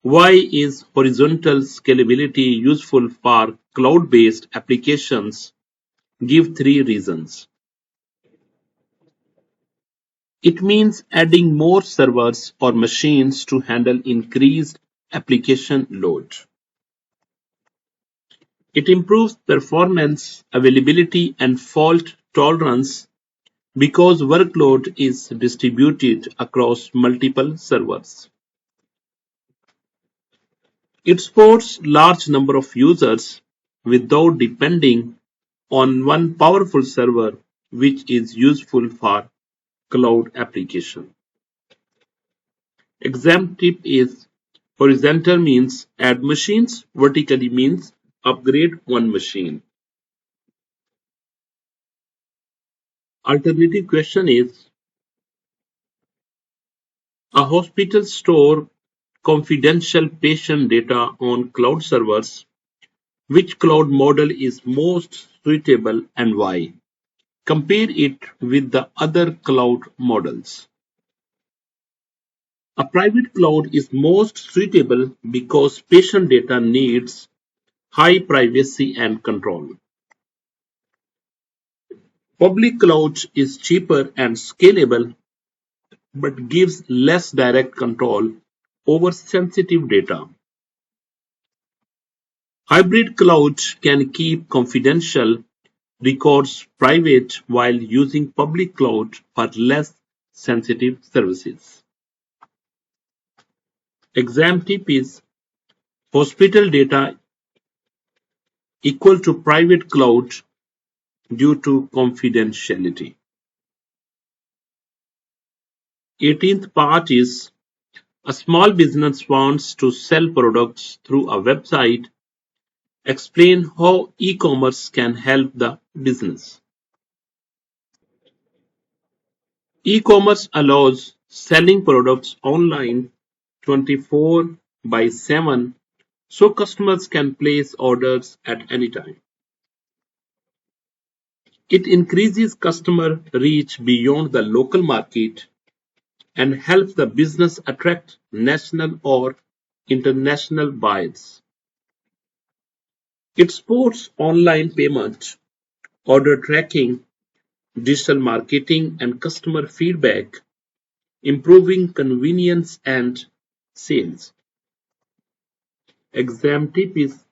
why is horizontal scalability useful for cloud-based applications? Give 3 reasons. It means adding more servers or machines to handle increased application load. It improves performance, availability, and fault tolerance because workload is distributed across multiple servers. It supports large number of users without depending on one powerful server, which is useful for cloud application. Exam tip is horizontal means add machines, vertically means upgrade one machine. Alternative question is a hospital store confidential patient data on cloud servers. Which cloud model is most suitable and why? Compare it with the other cloud models. A private cloud is most suitable because patient data needs high privacy and control. Public cloud is cheaper and scalable but gives less direct control over sensitive data. Hybrid cloud can keep confidential records private while using public cloud for less sensitive services. Exam tip is hospital data equal to private cloud due to confidentiality. 18th part is a small business wants to sell products through a website. Explain how e-commerce can help the business. E-commerce allows selling products online 24 by 7 so customers can place orders at any time. It increases customer reach beyond the local market and helps the business attract national or international buyers. It supports online payment, order tracking, digital marketing, and customer feedback, improving convenience and sales. Exam tip is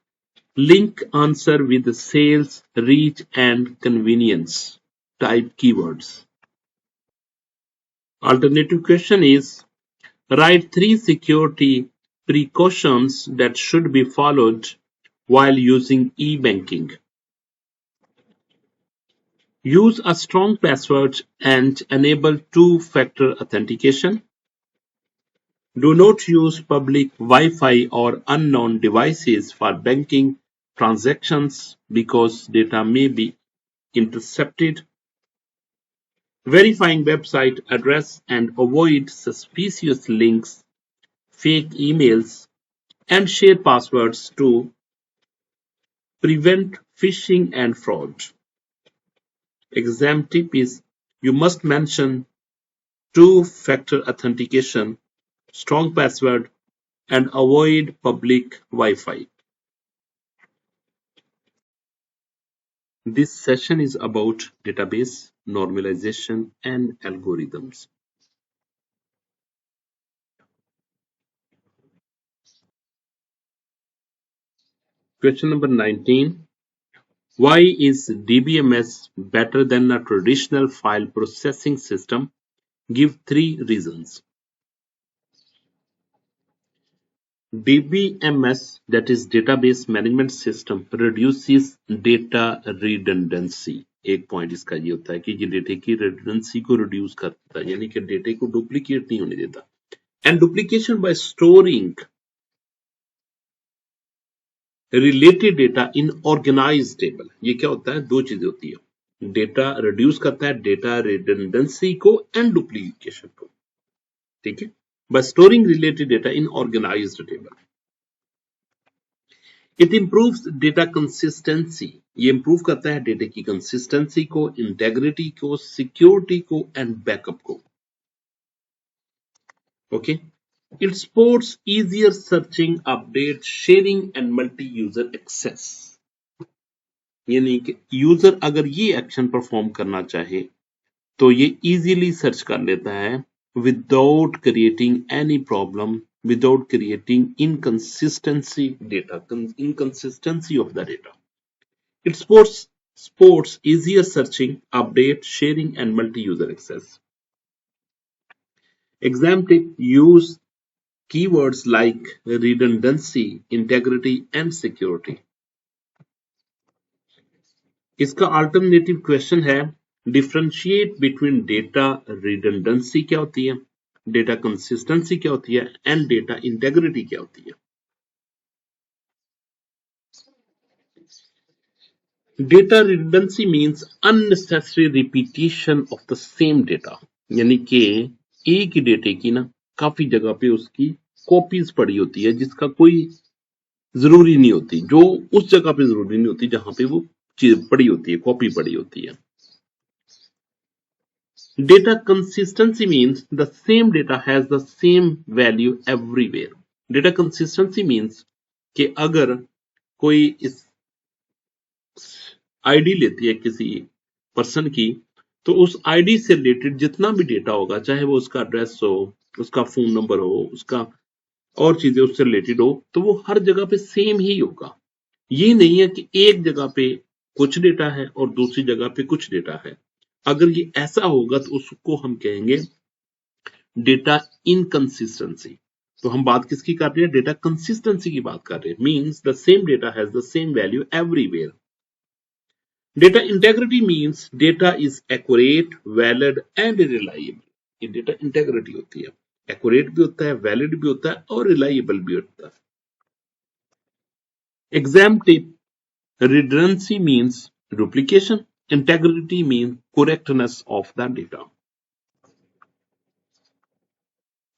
link answer with the sales, reach, and convenience type keywords. Alternative question is write 3 security precautions that should be followed while using e-banking. Use a strong password and enable two-factor authentication. Do not use public Wi-Fi or unknown devices for banking transactions because data may be intercepted. Verifying website address and avoid suspicious links, fake emails, and share passwords to prevent phishing and fraud. Exam tip is you must mention two-factor authentication, strong password, and avoid public Wi-Fi. This session is about database normalization and algorithms. Question number 19. Why is DBMS better than a traditional file processing system? Give 3 reasons. DBMS, that is Database Management System, reduces data redundancy. एक point इसका ये होता है कि ये डेटे की redundancy को reduce करता है, यानी कि डेटे को डुप्लीकेट नहीं होने देता. And duplication by storing related data in organized table. ये क्या होता है? दो चीजें होती है. डेटा रिड्यूस करता है डेटा redundancy को and duplication को. ठीक है? By storing related data in organized table. It improves data consistency. ये improve करता है डेटा की consistency को, integrity को, security को and backup को. Okay. It supports easier searching, update, sharing and multi-user access. यानी कि यूजर अगर ये एक्शन परफॉर्म करना चाहे तो ये इजीली सर्च कर लेता है without creating any problem, without creating inconsistency of the data. It supports easier searching, update, sharing, and multi-user access. Exam tip: use keywords like redundancy, integrity, and security. इसका alternative question है differentiate between data redundancy क्या होती है, data consistency क्या होती है and data integrity क्या होती है. Data redundancy means unnecessary repetition of the same data, यानी कि एक ही डेटे की ना काफी जगह पे उसकी कॉपीज पड़ी होती है जिसका कोई जरूरी नहीं होती, जो उस जगह पे जरूरी नहीं होती जहां पे वो चीज पड़ी होती है, कॉपी पड़ी होती है. Data consistency means the same data has the same value everywhere. Data consistency means कि अगर कोई इस आईडी लेती है किसी पर्सन की तो उस आईडी से रिलेटेड जितना भी डेटा होगा, चाहे वो उसका एड्रेस हो, उसका फोन नंबर हो, उसका और चीजें उससे रिलेटेड हो, तो वो हर जगह पे सेम ही होगा. ये नहीं है कि एक जगह पे कुछ डेटा है और दूसरी जगह पे कुछ डेटा है. अगर ये ऐसा होगा तो उसको हम कहेंगे डेटा इनकंसिस्टेंसी. तो हम बात किसकी कर रहे हैं? डेटा कंसिस्टेंसी की बात कर रहे हैं. Means the same data has the same value everywhere. Data integrity means data is accurate, valid and reliable. ये डेटा इंटेग्रिटी होती है, एक्यूरेट भी होता है, वैलिड भी होता है और रिलायबल भी होता है. Exam tip: redundancy means duplication, integrity means correctness of the data.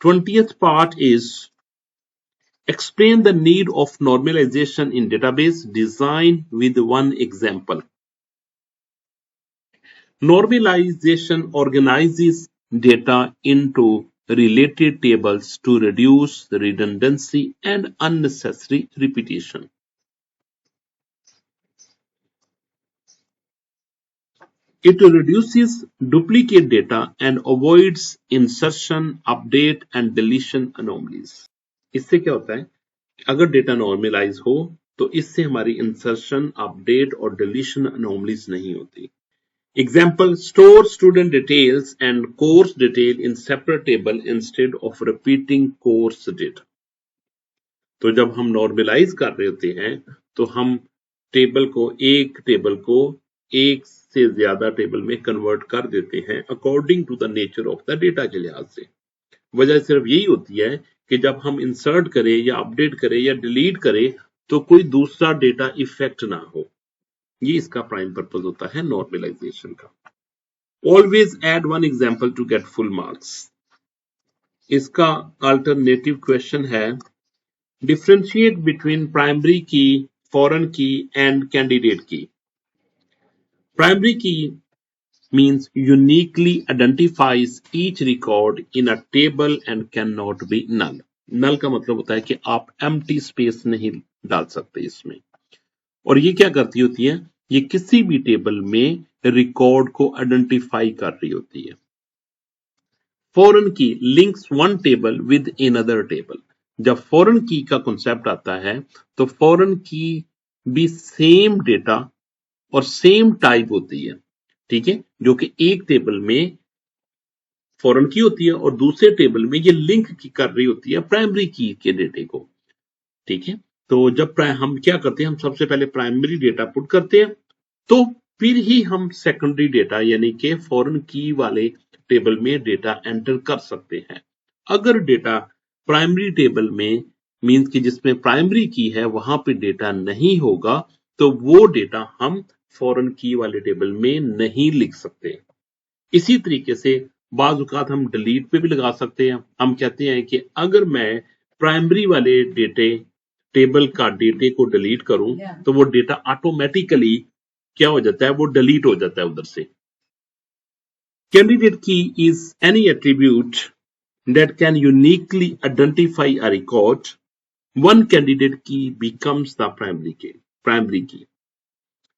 20th part is explain the need of normalization in database design with one example. Normalization organizes data into related tables to reduce redundancy and unnecessary repetition. It reduces duplicate data and avoids insertion, update and deletion anomalies. इससे क्या होता है? अगर data normalise हो तो इससे हमारी insertion, update और डिलीशन अनोमलीज नहीं होती. Example: store student details and course detail in separate table instead of repeating course data. तो जब हम नॉर्मलाइज कर रहे होते हैं तो हम टेबल को एक से ज्यादा टेबल में कन्वर्ट कर देते हैं according to the nature of the data के लिहाज से. वजह सिर्फ यही होती है कि जब हम इंसर्ट करें या अपडेट करें या डिलीट करें तो कोई दूसरा डेटा इफेक्ट ना हो। ये इसका प्राइम पर्पस होता है नॉर्मलाइजेशन का। Always add one example to get full marks. इसका अल्टरनेटिव क्वेश्चन है differentiate between primary key, foreign key and candidate key. Primary key means uniquely identifies each record in a table and cannot be null. null का मतलब होता है कि आप empty space नहीं डाल सकते इसमें। और ये क्या करती होती है, ये किसी भी टेबल में रिकॉर्ड को आइडेंटिफाई कर रही होती है। फॉरेन की links one table with another table. जब फॉरेन की का कॉन्सेप्ट आता है तो फॉरेन की भी सेम डेटा और सेम टाइप होती है, ठीक है, जो कि एक टेबल में फॉरेन की होती है और दूसरे टेबल में ये लिंक की कर रही होती है प्राइमरी की के डेटे को, ठीक है। तो जब हम क्या करते हैं, हम सबसे पहले प्राइमरी डेटा पुट करते हैं, तो फिर ही हम सेकेंडरी डेटा यानी कि फॉरेन की वाले टेबल में डेटा एंटर कर सकते हैं। अगर डेटा प्राइमरी टेबल में मींस कि जिसमें प्राइमरी की है वहां पे डेटा नहीं होगा तो वो डेटा हम फॉरेन की वाले टेबल में नहीं लिख सकते। इसी तरीके से बाज औकात हम डिलीट पे भी लगा सकते हैं। हम कहते हैं कि अगर मैं प्राइमरी वाले डेटे टेबल का डेटे को डिलीट करूं तो वो डेटा ऑटोमेटिकली क्या हो जाता है, वो डिलीट हो जाता है उधर से। कैंडिडेट की is any attribute that can uniquely identify a record. One candidate की बिकम्स द प्राइमरी की।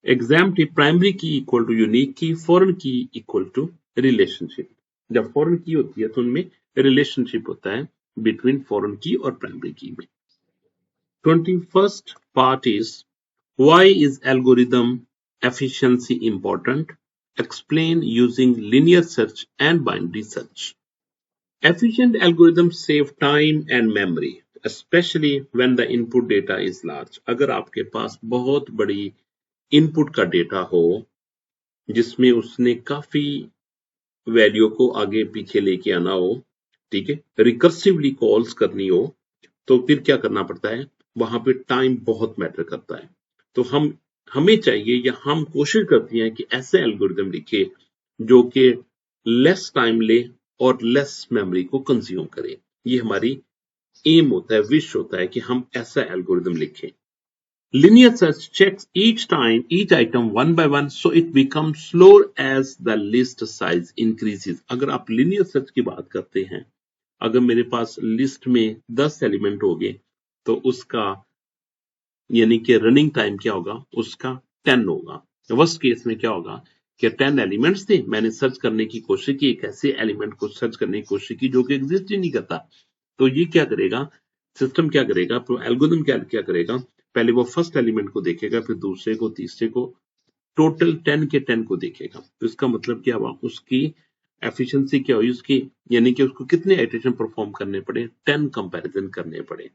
एग्जाम्पल प्राइमरी की इक्वल टू यूनिक की, फॉरेन की इक्वल टू रिलेशनशिप। जब फॉरेन की होती है तो उनमें रिलेशनशिप होता है बिटवीन फॉरेन की और प्राइमरी की में। 21st part is why is algorithm efficiency important? Explain using linear search and binary search. Efficient algorithms save time and memory, especially when the input data is large. अगर आपके पास बहुत बड़ी input का data हो जिसमें उसने काफी वैल्यू को आगे पीछे लेके आना हो, ठीक है, रिकर्सिवली कॉल्स करनी हो, तो फिर क्या करना पड़ता है, वहां पे टाइम बहुत मैटर करता है। तो हमें चाहिए या हम कोशिश करती हैं कि ऐसे एल्गोरिदम लिखे जो कि लेस टाइम ले और लेस मेमोरी को कंज्यूम करे। ये हमारी एम होता है, विश होता है कि हम ऐसा एल्गोरिदम लिखें। Linear search checks each item one by one, so it becomes slower as the list size increases. अगर आप linear search की बात करते हैं, अगर मेरे पास लिस्ट में 10 एलिमेंट हो गए तो उसका यानी कि रनिंग टाइम क्या होगा, उसका 10 होगा। वर्स्ट केस में क्या होगा कि 10 एलिमेंट्स थे, मैंने सर्च करने की कोशिश की, एक ऐसे एलिमेंट को सर्च करने की कोशिश की जो कि एग्जिस्ट ही नहीं करता, तो ये क्या करेगा, सिस्टम क्या करेगा, तो एल्गोरिथम क्या करेगा, पहले वो फर्स्ट एलिमेंट को देखेगा, फिर दूसरे को, तीसरे को, टोटल 10 के 10 को देखेगा। तो इसका मतलब क्या हुआ, उसकी एफिशिएंसी क्या हुई उसकी, यानी कि उसको कितने इटरेशन परफॉर्म करने पड़े, 10 कंपैरिजन करने पड़े।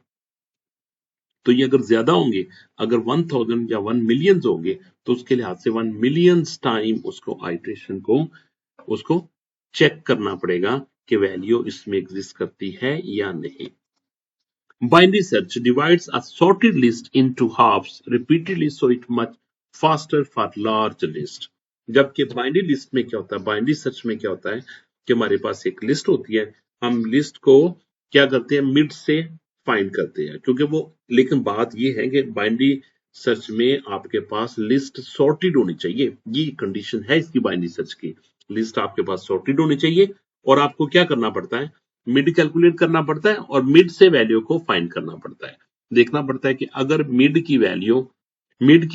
तो ये अगर ज्यादा होंगे, अगर 1000 या 1 मिलियन होंगे तो उसके लिहाज से 1 मिलियन टाइम उसको आइटरेशन को उसको चेक करना पड़ेगा कि वैल्यू इसमें एग्जिस्ट करती है या नहीं। Binary search divides a sorted list into halves repeatedly so it much faster for large list. जबकि बाइनरी लिस्ट में क्या होता है, बाइनरी सर्च में क्या होता है कि हमारे पास एक लिस्ट होती है, हम लिस्ट को क्या करते हैं, मिड से फाइंड करते हैं, क्योंकि वो, लेकिन बात ये है कि बाइनरी सर्च में आपके पास लिस्ट सॉर्टेड होनी चाहिए, ये कंडीशन है इसकी बाइनरी सर्च की, लिस्ट आपके पास सॉर्टेड होनी चाहिए और आपको क्या करना पड़ता है, मिड कैलकुलेट करना पड़ता है और मिड से वैल्यू को फाइंड करना पड़ता है। देखना पड़ता है कि अगर मिड की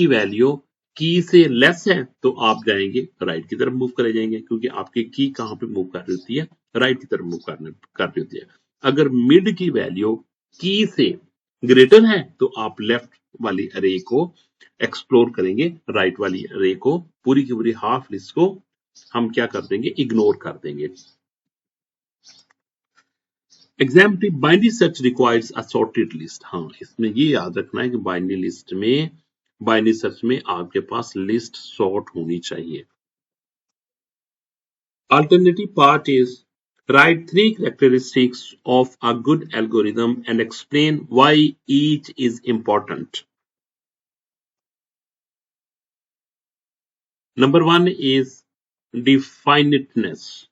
वैल्यू की से लेस है तो आप जाएंगे राइट की तरफ मूव करे जाएंगे, क्योंकि आपकी की कहां पे मूव कर रही होती है, राइट की तरफ मूव कर रही होती है। अगर मिड की वैल्यू की से ग्रेटर है तो आप लेफ्ट वाली अरे को एक्सप्लोर करेंगे, राइट वाली अरे को, पूरी की पूरी हाफ लिस्ट को हम क्या कर देंगे, इग्नोर कर देंगे। Example binary search requires a sorted list. हाँ, इसमें ये याद रखना है कि बाइनरी सर्च में आपके पास लिस्ट सॉर्ट होनी चाहिए। Alternative part is Write three characteristics of a good algorithm and explain why each is important. Number one is definiteness,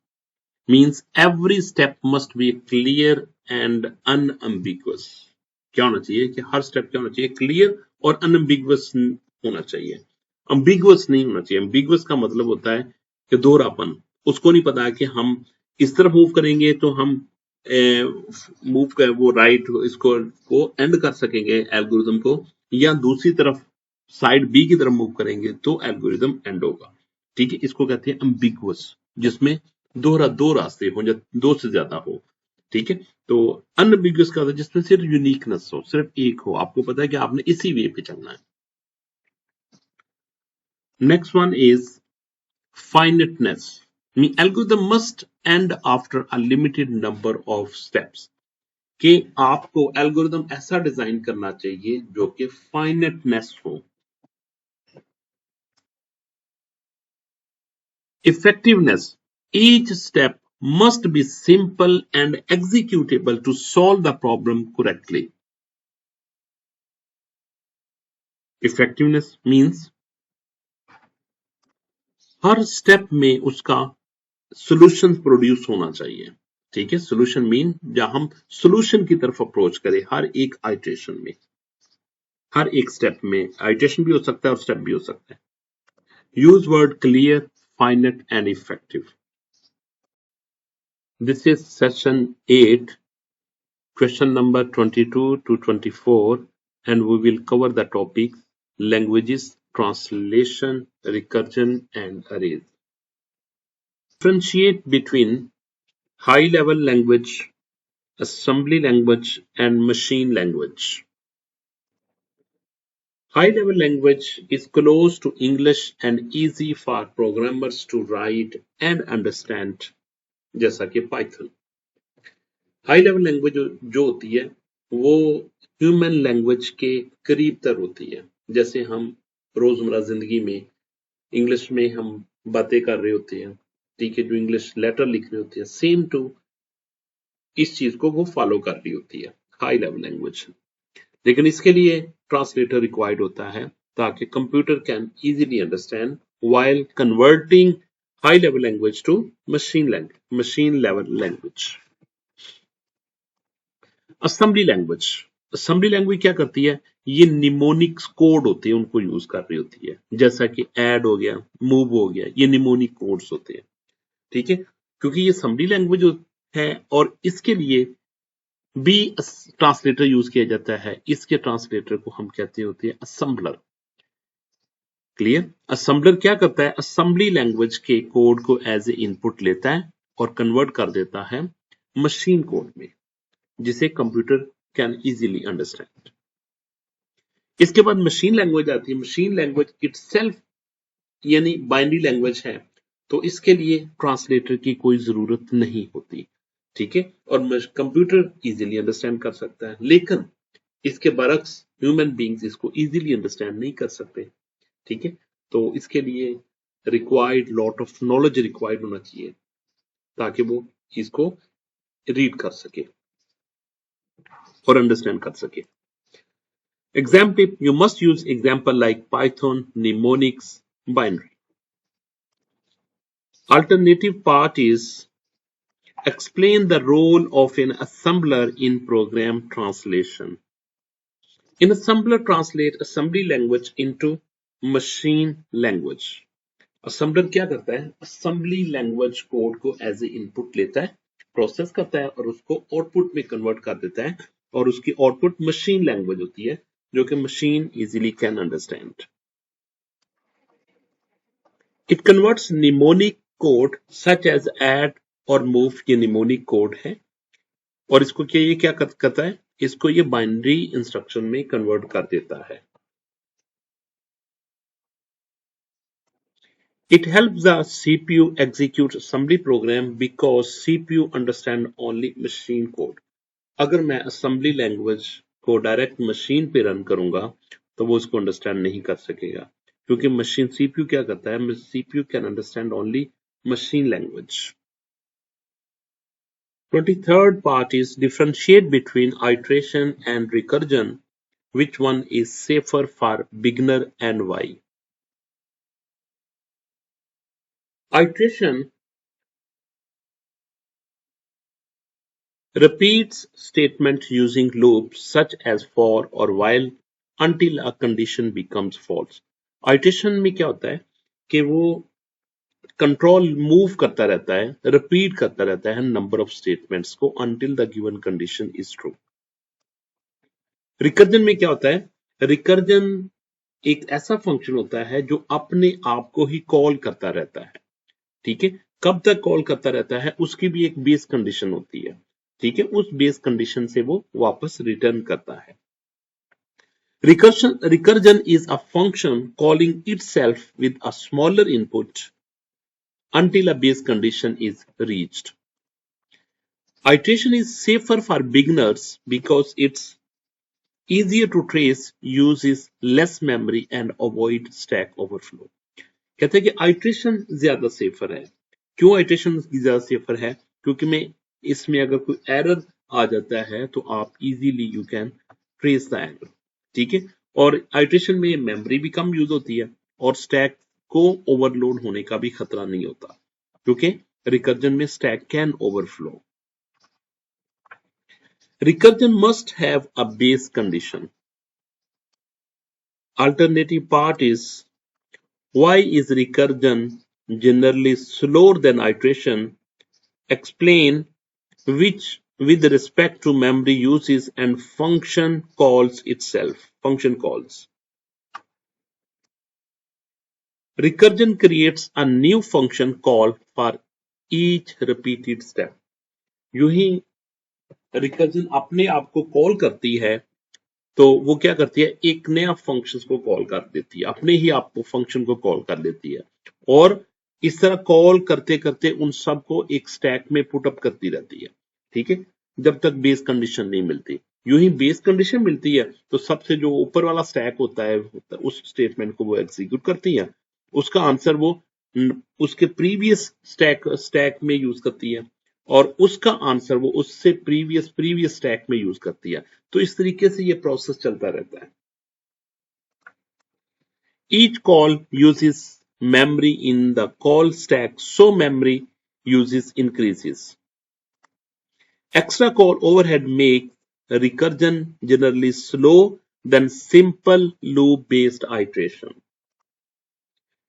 means every step must be clear and unambiguous. क्या होना चाहिए कि हर step क्या होना चाहिए, clear और अनएम्बिगुअस होना चाहिए, अम्बिगुअस नहीं होना चाहिए। अम्बिगुअस का मतलब होता है कि दोहरापन, उसको नहीं पता है कि हम इस तरफ मूव करेंगे तो हम मूव कर वो राइट इसको को एंड कर सकेंगे एल्गोरिथम को, या दूसरी तरफ साइड बी की तरफ मूव करेंगे तो एल्गोरिथम एंड होगा। ठीक है, इसको कहते हैं अम्बिगुअस, जिसमें दो रास्ते हो या दो से ज्यादा हो। ठीक है, तो अनबिगुअस का होता है जिसमें सिर्फ यूनिकनेस हो, सिर्फ एक हो, आपको पता है कि आपने इसी वे पे चलना है। Next one is finiteness. Mean algorithm must end after a limited number of steps. कि आपको एल्गोरिथम ऐसा डिजाइन करना चाहिए जो कि फाइनेटनेस हो। Effectiveness. Each step must be simple and executable to solve the problem correctly. Effectiveness means her step में उसका सोल्यूशन प्रोड्यूस होना चाहिए। ठीक है, सोल्यूशन मीन जहां हम सोल्यूशन की तरफ अप्रोच करें हर एक आइटरेशन में, हर एक स्टेप में। आइटरेशन भी हो सकता है और स्टेप भी हो सकता है। Use word clear, finite and effective. This is session 8, question number 22 to 24, and we will cover the topics languages, translation, recursion and arrays. Differentiate between high level language, assembly language and machine language. High-level language is close to English and easy for programmers to write and understand, जैसा कि Python. High level language जो होती है वो human language के करीब तर होती है। जैसे हम रोजमर्रा जिंदगी में इंग्लिश में हम बातें कर रहे होते हैं, ठीक है, जो इंग्लिश लेटर लिख रहे होते हैं, सेम टू इस चीज को वो फॉलो कर रही होती है हाई लेवल लैंग्वेज। लेकिन इसके लिए ट्रांसलेटर रिक्वायर्ड होता है ताकि computer can easily understand while converting high level language to machine level language. Assembly language, assembly language क्या करती है, ये निमोनिक्स कोड होते हैं उनको यूज कर रही होती है, जैसा कि ऐड हो गया, मूव हो गया, ये निमोनिक कोड्स होते हैं। ठीक है, क्योंकि ये असेंबली लैंग्वेज है और इसके लिए भी ट्रांसलेटर यूज किया जाता है। इसके ट्रांसलेटर को हम कहते होते हैं असेंबलर। क्लियर, असेंबलर क्या करता है, असेंबली लैंग्वेज के कोड को एज ए इनपुट लेता है और कन्वर्ट कर देता है मशीन कोड में, जिसे कंप्यूटर कैन इजीली अंडरस्टैंड। इसके बाद मशीन लैंग्वेज आती है। मशीन लैंग्वेज इटसेल्फ यानी बाइनरी लैंग्वेज है, तो इसके लिए ट्रांसलेटर की कोई जरूरत नहीं होती। ठीक है, और कंप्यूटर इजीली अंडरस्टैंड कर सकता है, लेकिन इसके बरक्स ह्यूमन बींग्स इसको इजीली अंडरस्टैंड नहीं कर सकते। ठीक है, तो इसके लिए required lot of knowledge required होना चाहिए ताकि वो इसको रीड कर सके और अंडरस्टैंड कर सके। Example, you must use example like Python, mnemonics, binary. Alternative part is explain the role of an assembler in program translation. An assembler translates assembly language into machine language. Assembler क्या करता है, assembly language code को as a input लेता है, process करता है और उसको आउटपुट में कन्वर्ट कर देता है, और उसकी आउटपुट मशीन लैंग्वेज होती है जो कि machine easily can understand. It converts mnemonic code such as add और move, ये mnemonic code है, और इसको ये क्या करता है, इसको ये बाइनरी इंस्ट्रक्शन में कन्वर्ट कर देता है। It helps the CPU execute assembly program because CPU understand only machine code. अगर मैं assembly language को डायरेक्ट मशीन पे रन करूंगा तो वो उसको अंडरस्टैंड नहीं कर सकेगा, क्योंकि मशीन CPU क्या करता है, CPU can understand only machine language. 23rd part is differentiate between iteration and recursion. Which one is safer for beginner and why? Iteration repeats statements using loops such as for or while until a condition becomes false. Iteration में क्या होता है कि वो control move करता रहता है, repeat करता रहता है नंबर ऑफ स्टेटमेंट्स को until the given condition is true. Recursion में क्या होता है? रिकर्जन एक ऐसा फंक्शन होता है जो अपने आप को ही कॉल करता रहता है, ठीक है? कब तक कॉल करता रहता है उसकी भी एक बेस कंडीशन होती है, ठीक है? उस बेस कंडीशन से वो वापस रिटर्न करता है. Recursion is a function calling itself with a smaller input until a base condition is reached. Iteration is safer for beginners because it's easier to trace, uses less memory and avoid stack overflow. कहते हैं कि iteration ज्यादा safer है. क्यों iteration ज्यादा safer है? क्योंकि मैं इसमें अगर कोई एरर आ जाता है तो आप easily you can trace the error, ठीक है? और आइट्रेशन में मेमोरी भी कम यूज होती है और स्टैक को ओवरलोड होने का भी खतरा नहीं होता, क्योंकि रिकर्जन में stack can overflow. Recursion must have a base condition. Alternative part is why is recursion generally slower than iteration? Explain which with respect to memory uses and function calls itself. Function calls. Recursion creates a new function call for each repeated step. यूं ही recursion अपने आप को call करती है तो वो क्या करती है, एक नया फंक्शन को कॉल कर देती है, अपने ही आपको फंक्शन को कॉल कर देती है और इस तरह कॉल करते करते उन सबको एक स्टैक में पुट अप करती रहती है, ठीक है? जब तक बेस कंडीशन नहीं मिलती. यूं ही बेस कंडीशन मिलती है तो सबसे जो ऊपर वाला स्टैक होता है उस स्टेटमेंट को वो एग्जीक्यूट करती है, उसका आंसर वो उसके प्रीवियस स्टैक में यूज करती है और उसका आंसर वो उससे प्रीवियस स्टैक में यूज करती है. तो इस तरीके से ये प्रोसेस चलता रहता है. Each call uses memory in the call stack, so memory uses increases. Extra call overhead makes recursion generally slow than simple loop based iteration.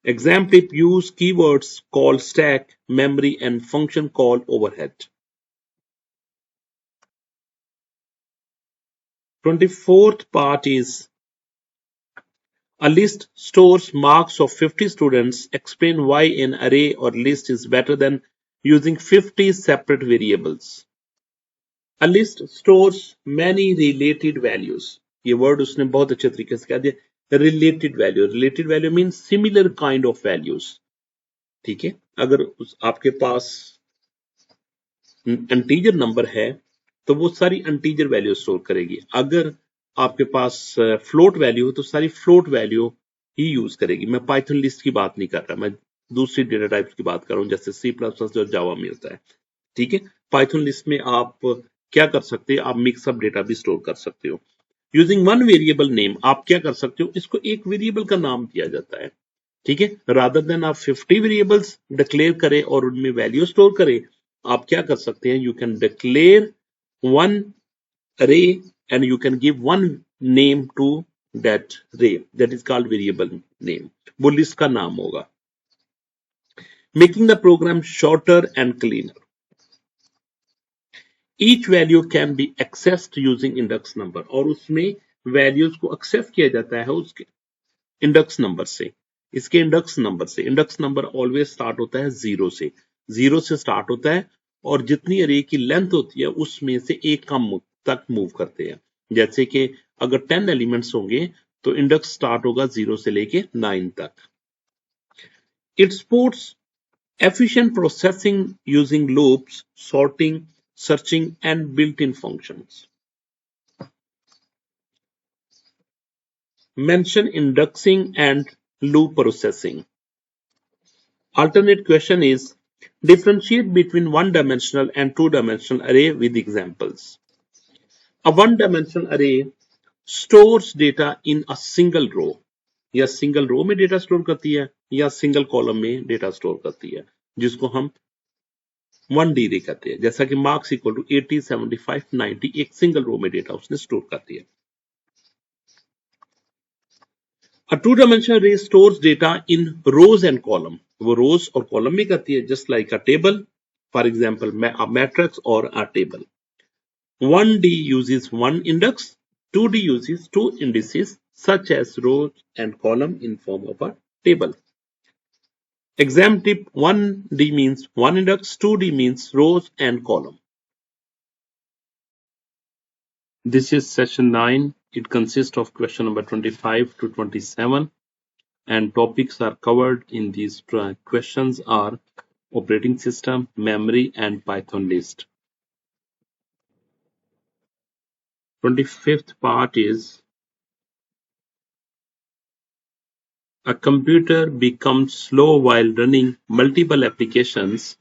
Example use keywords call stack, memory and function call overhead. 24th part is a list stores marks of 50 students. Explain why an array or list is better than using 50 separate variables. A list stores many related values. ये word उसने बहुत अच्छे तरीके से कह दिया. Related value. Related value means similar kind of values. ठीक है? अगर आपके पास इंटीजर नंबर है तो वो सारी इंटीजर वैल्यू स्टोर करेगी. अगर आपके पास फ्लोट वैल्यू हो तो सारी फ्लोट वैल्यू ही यूज करेगी. मैं पाइथन लिस्ट की बात नहीं कर रहा, मैं दूसरी डेटा टाइप्स की बात कर रहा हूँ जैसे सी प्लस प्लस और जावा में होता है, ठीक है? पाइथन लिस्ट में आप क्या कर सकते हैं, आप मिक्सअप डेटा भी स्टोर कर सकते हो. यूजिंग वन वेरिएबल नेम आप क्या कर सकते हो, इसको एक वेरिएबल का नाम दिया जाता है, ठीक है? रादर देन आप 50 वेरिएबल्स डिक्लेयर करें और उनमें वैल्यू स्टोर करें, आप क्या कर सकते हैं, you can declare one array and you can give one name to that array, that is called variable name. वो लिस्ट का नाम होगा. Making the program shorter and cleaner. Each value can be accessed using index number. और उसमें values को access किया जाता है उसके index number से. इसके index number always start होता है जीरो से start होता है और जितनी array की length होती है उसमें से एक कम तक मूव करते हैं. जैसे कि अगर 10 एलिमेंट्स होंगे तो इंडेक्स स्टार्ट होगा 0 से लेके 9 तक. It supports efficient processing using loops, sorting, searching and built-in functions. Mention indexing and loop processing. Alternate question is Differentiate between one-dimensional and two-dimensional array with examples. A one-dimensional array stores data in a single row. या single row में data store करती है या single column में data store करती है, जिसको हम 1D रे कहते हैं, जैसा कि मार्क्स इक्वल टू 80, 75, 90 एक सिंगल रो में डेटा उसने स्टोर कर दिया. A two-dimensional array stores data in rows and column. वो rows और column में करती है, just like a table, for example a matrix or a table. 1D uses one index, 2D uses two indices such as rows and column in form of a table. Exam tip: 1D means one index, 2D means rows and column. This is session 9. It consists of question number 25 to 27, and topics are covered in these questions are operating system, memory, and Python list. 25th part is a computer becomes slow while running multiple applications.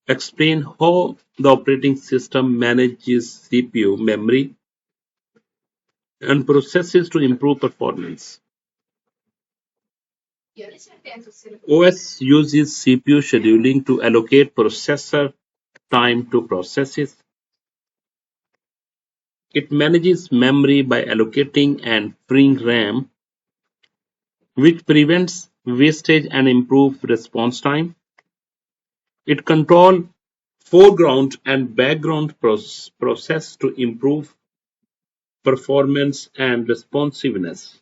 Explain how the operating system manages CPU, memory, and processes to improve performance. OS uses CPU scheduling to allocate processor time to processes. It manages memory by allocating and freeing RAM, which prevents wastage and improves response time. It controls foreground and background process to improve performance and responsiveness.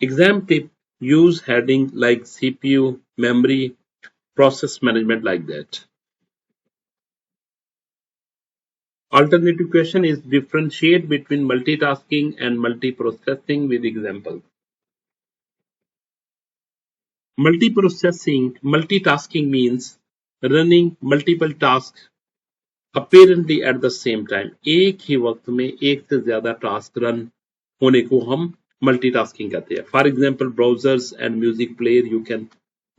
Exam tip: use heading like CPU, memory, process management like that. Alternative question is differentiate between multitasking and multiprocessing with example. Multitasking means running multiple tasks apparently at the same time. एक ही वक्त में एक से ज्यादा task run होने को हम multitasking कहते हैं. For example, browsers and music player you can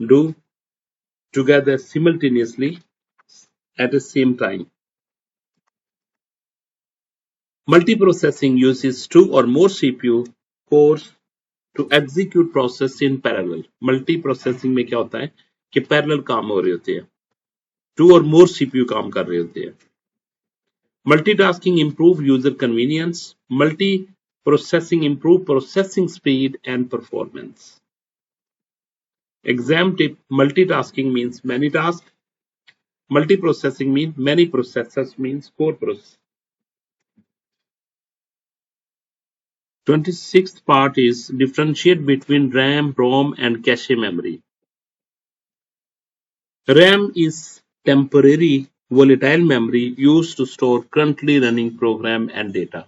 do together simultaneously at the same time. Multiprocessing uses two or more CPU cores to execute process in parallel. Multiprocessing में क्या होता है कि parallel काम हो रहे होते हैं, two or more CPU काम कर रहे होते हैं. Multitasking improve user convenience. Multiprocessing improve processing speed and performance. Exam tip: multitasking means many tasks. Multiprocessing means many processors means core process. 26th part is differentiate between RAM, ROM, and cache memory. RAM is temporary volatile memory used to store currently running program and data.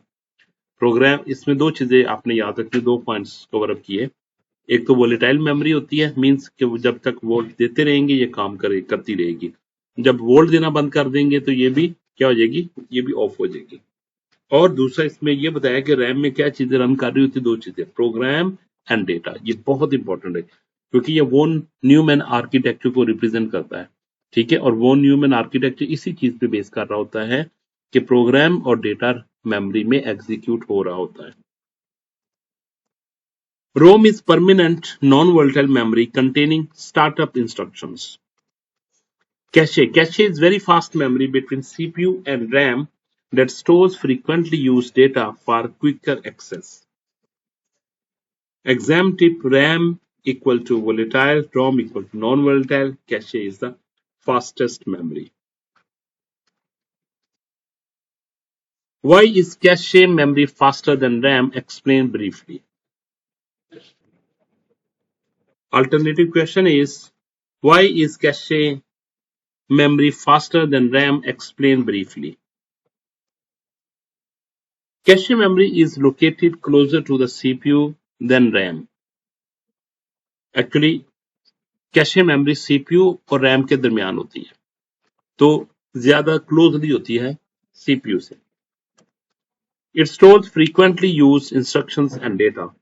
Program इसमें दो चीजें आपने याद रखनी, दो points cover up किए. एक तो वोलेटाइल मेमोरी होती है, मींस कि जब तक वोल्ट देते रहेंगे ये काम करती रहेगी. जब वोल्ट देना बंद कर देंगे तो ये भी क्या हो जाएगी, ये भी ऑफ हो जाएगी. और दूसरा इसमें ये बताया कि रैम में क्या चीजें रन कर रही होती है, दो चीजें, प्रोग्राम एंड डेटा. ये बहुत इंपॉर्टेंट है क्योंकि ये वोन न्यूमैन आर्किटेक्चर को रिप्रेजेंट करता है. ठीक है, और वोन न्यूमैन आर्किटेक्चर इसी चीज पे बेस कर रहा होता है कि प्रोग्राम और डेटा मेमोरी में एग्जीक्यूट हो रहा होता है. ROM is permanent non-volatile memory containing startup instructions. Cache is very fast memory between CPU and RAM that stores frequently used data for quicker access. Exam tip: RAM equal to volatile, ROM equal to non-volatile, cache is the fastest memory. Why is cache memory faster than RAM? Explain briefly. Alternative question is why is cache memory faster than RAM? Explain briefly. Cache memory is located closer to the CPU than RAM. Actually, cache memory CPU और RAM के दरमियान होती है, तो ज्यादा closely होती है CPU से. It stores frequently used instructions and data.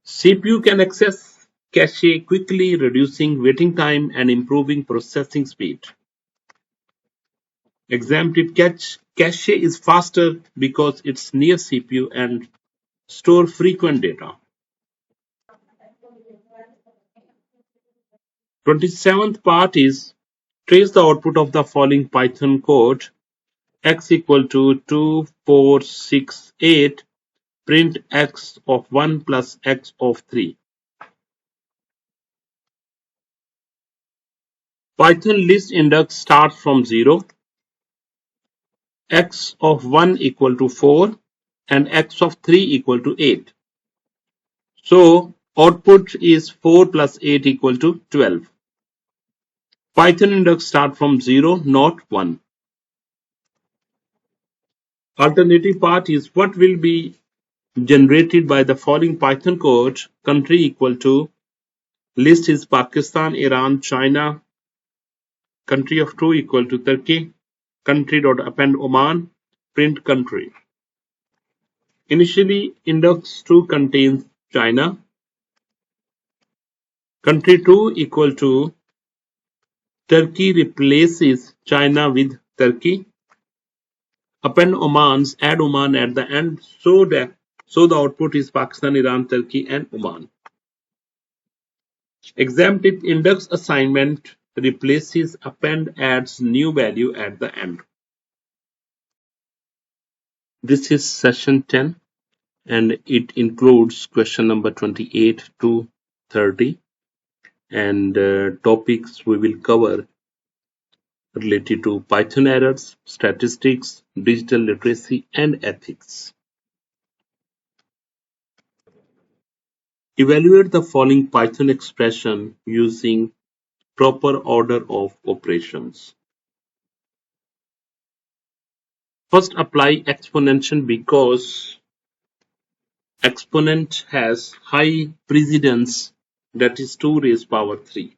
CPU can access cache quickly, reducing waiting time and improving processing speed. Exam tip: cache is faster because it's near CPU and store frequent data. 27th part is trace the output of the following Python code: x equal to 2468, print x of 1 plus x of 3. Python list index starts from 0, x of 1 equal to 4 and x of 3 equal to 8. So output is 4 plus 8 equal to 12. Python index start from 0, not 1. Alternative part is what will be generated by the following Python code: country equal to, list is Pakistan, Iran, China, country of 2 equal to Turkey, country dot append Oman, print country. Initially, index 2 contains China, country 2 equal to Turkey replaces China with Turkey, append Oman's, add Oman at the end, so the output is Pakistan, Iran, Turkey, and Oman. Exam tip: index assignment replaces append, adds new value at the end. This is session 10 and it includes question number 28 to 30, and topics we will cover related to Python errors, statistics, digital literacy, and ethics. Evaluate the following Python expression using proper order of operations. First, apply exponential because exponent has high precedence, that is 2 raised power 3.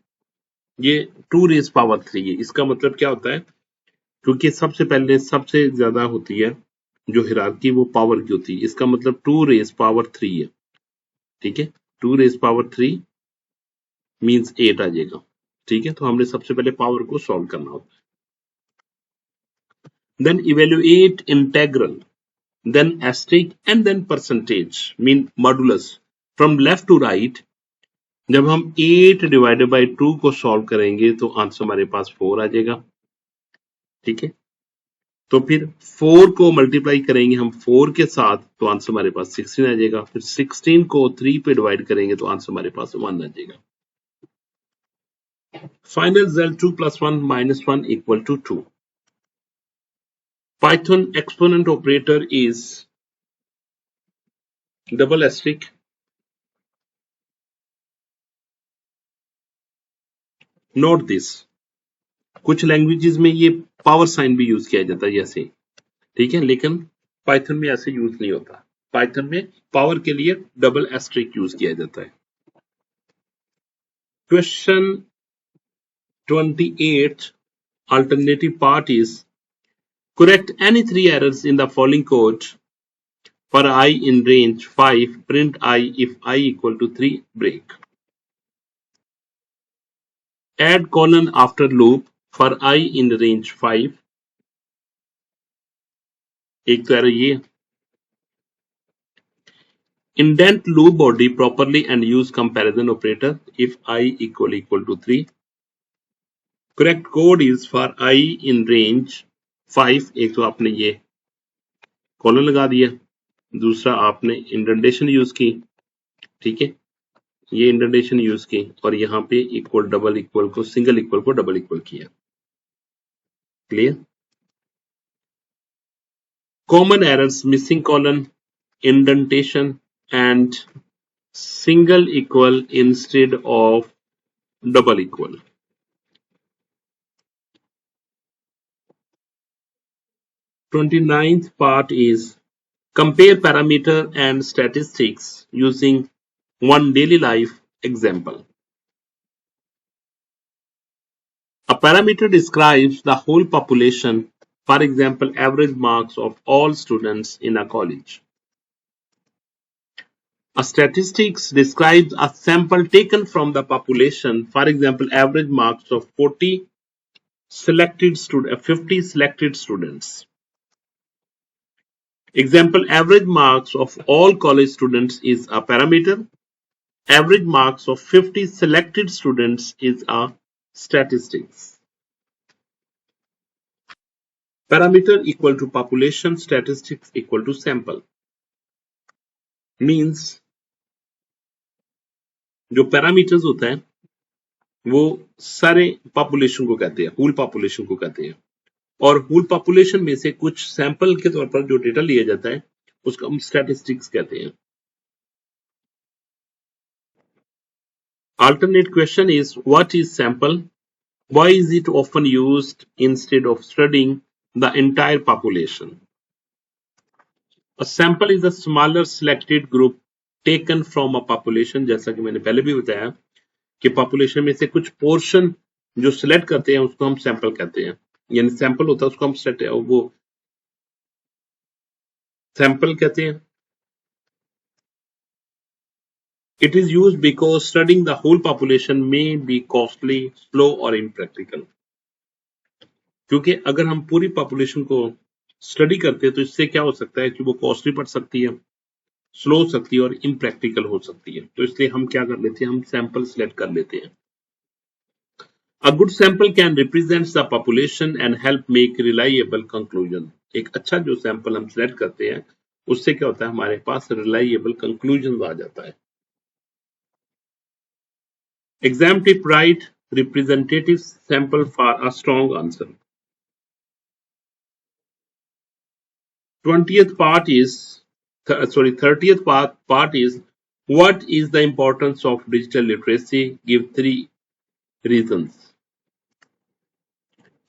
ये 2 raised power 3 है. इसका मतलब क्या होता है? क्योंकि सबसे पहले सबसे ज्यादा होती है जो हिरार्की वो पावर की होती है. इसका मतलब 2 raised power 3 है. ठीक है, 2 raised power 3 मीन्स 8 आ जाएगा. ठीक है, तो हमने सबसे पहले पावर को सॉल्व करना होता है. Then evaluate integral, then asterisk, and then percentage, mean modulus. From left to right, जब हम 8 डिवाइडेड बाई 2 को सॉल्व करेंगे तो आंसर हमारे पास 4 आ जाएगा. ठीक है, तो फिर 4 को मल्टीप्लाई करेंगे हम 4 के साथ तो आंसर हमारे पास 16 आ जाएगा. फिर 16 को 3 पे डिवाइड करेंगे तो आंसर हमारे पास 1 आ जाएगा. Final result 2 plus 1 minus 1 equal to 2. Python exponent operator is double asterisk, note this. कुछ लैंग्वेजेस में ये पावर साइन भी यूज किया जाता है जैसे, ठीक है, लेकिन पाइथन में ऐसे यूज नहीं होता. पाइथन में पावर के लिए डबल एस्ट्रिक यूज किया जाता है. Question 28 alternative part is correct any 3 errors in the following code. For I in range 5, print I if I equal to 3, break. Add colon after loop for I in range 5. एक तो error ये. Indent loop body properly and use comparison operator if I equal to 3. Correct code is for I in range 5. एक तो आपने ये colon लगा दिया, दूसरा आपने इंडेंटेशन यूज की. ठीक है, ये इंडेंटेशन यूज की और यहाँ पे इक्वल डबल इक्वल को सिंगल इक्वल को डबल इक्वल किया. Clear? Common errors: missing colon, indentation and single equal instead of double equal. Twenty-ninth part is compare parameter and statistics using one daily life example. A parameter describes the whole population, for example, average marks of all students in a college. A statistics describes a sample taken from the population, for example, average marks of 50 selected students. Example, average marks of all college students is a parameter. Average marks of 50 selected students is a statistics. Parameter equal to population, statistics equal to sample. Means जो parameters होता है वो सारे population को कहते हैं, whole population को कहते हैं, और होल पॉपुलेशन में से कुछ सैंपल के तौर पर जो डेटा लिया जाता है उसको हम स्टैटिस्टिक्स कहते हैं. Alternate question is, what is sample? Why is it often used instead of studying the entire population? A sample is a smaller selected group taken from a population. जैसा कि मैंने पहले भी बताया कि पॉपुलेशन में से कुछ पोर्शन जो सिलेक्ट करते हैं उसको हम सैंपल कहते हैं, यानी सैंपल होता है उसको हम वो सैंपल कहते हैं. It is used because studying the whole population may be costly, slow or impractical. क्योंकि अगर हम पूरी पॉपुलेशन को स्टडी करते हैं तो इससे क्या हो सकता है कि वो कॉस्टली पड़ सकती है, स्लो हो सकती है और इम्प्रैक्टिकल हो सकती है. तो इसलिए हम क्या कर लेते हैं, हम सैंपल सिलेक्ट कर लेते हैं. A good sample can represent the population and help make reliable conclusion. एक अच्छा जो सैंपल हम सिलेक्ट करते हैं उससे क्या होता है, हमारे पास रिलायबल कंक्लूजन आ जाता है. Exam tip: write representative sample for a strong answer. 30th part is what is the importance of digital literacy? Give 3 reasons.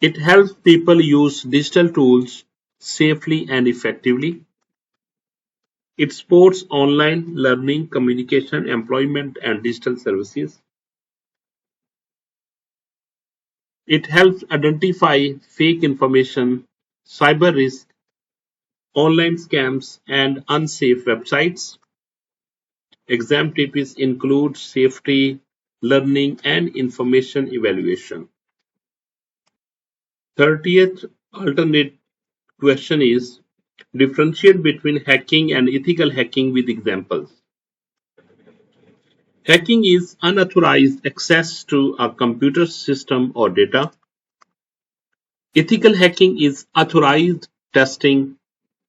It helps people use digital tools safely and effectively. It supports online learning, communication, employment, and digital services. It helps identify fake information, cyber risk, online scams, and unsafe websites. Exam tips include safety, learning, and information evaluation. 30th alternate question is, differentiate between hacking and ethical hacking with examples. Hacking is unauthorized access to a computer system or data. Ethical hacking is authorized testing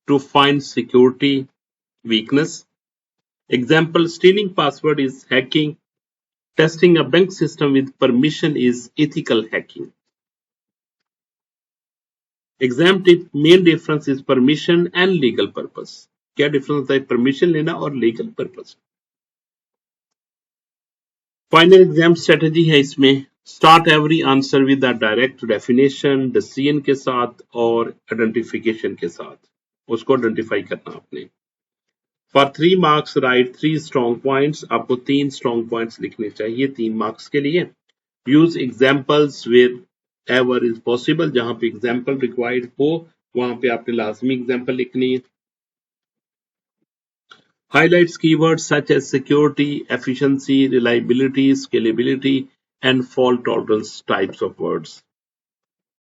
to find security weakness. Example, stealing password is hacking. Testing a bank system with permission is ethical hacking. Exam tip: main difference is permission and legal purpose. क्या difference होता है permission लेना और legal purpose. Final exam strategy है इसमें, start every answer with the direct definition, decision के साथ और आइडेंटिफिकेशन के साथ, उसको आइडेंटिफाई करना आपने. For 3 marks right 3 strong points. आपको 3 स्ट्रॉन्ग पॉइंट्स लिखने चाहिए 3 मार्क्स के लिए. Use examples wherever is possible. जहां पे एग्जाम्पल रिक्वायर्ड हो वहां पे आपने लाजमी एग्जाम्पल लिखनी है. Highlights keywords such as security, efficiency, reliability, scalability, and fault tolerance types of words.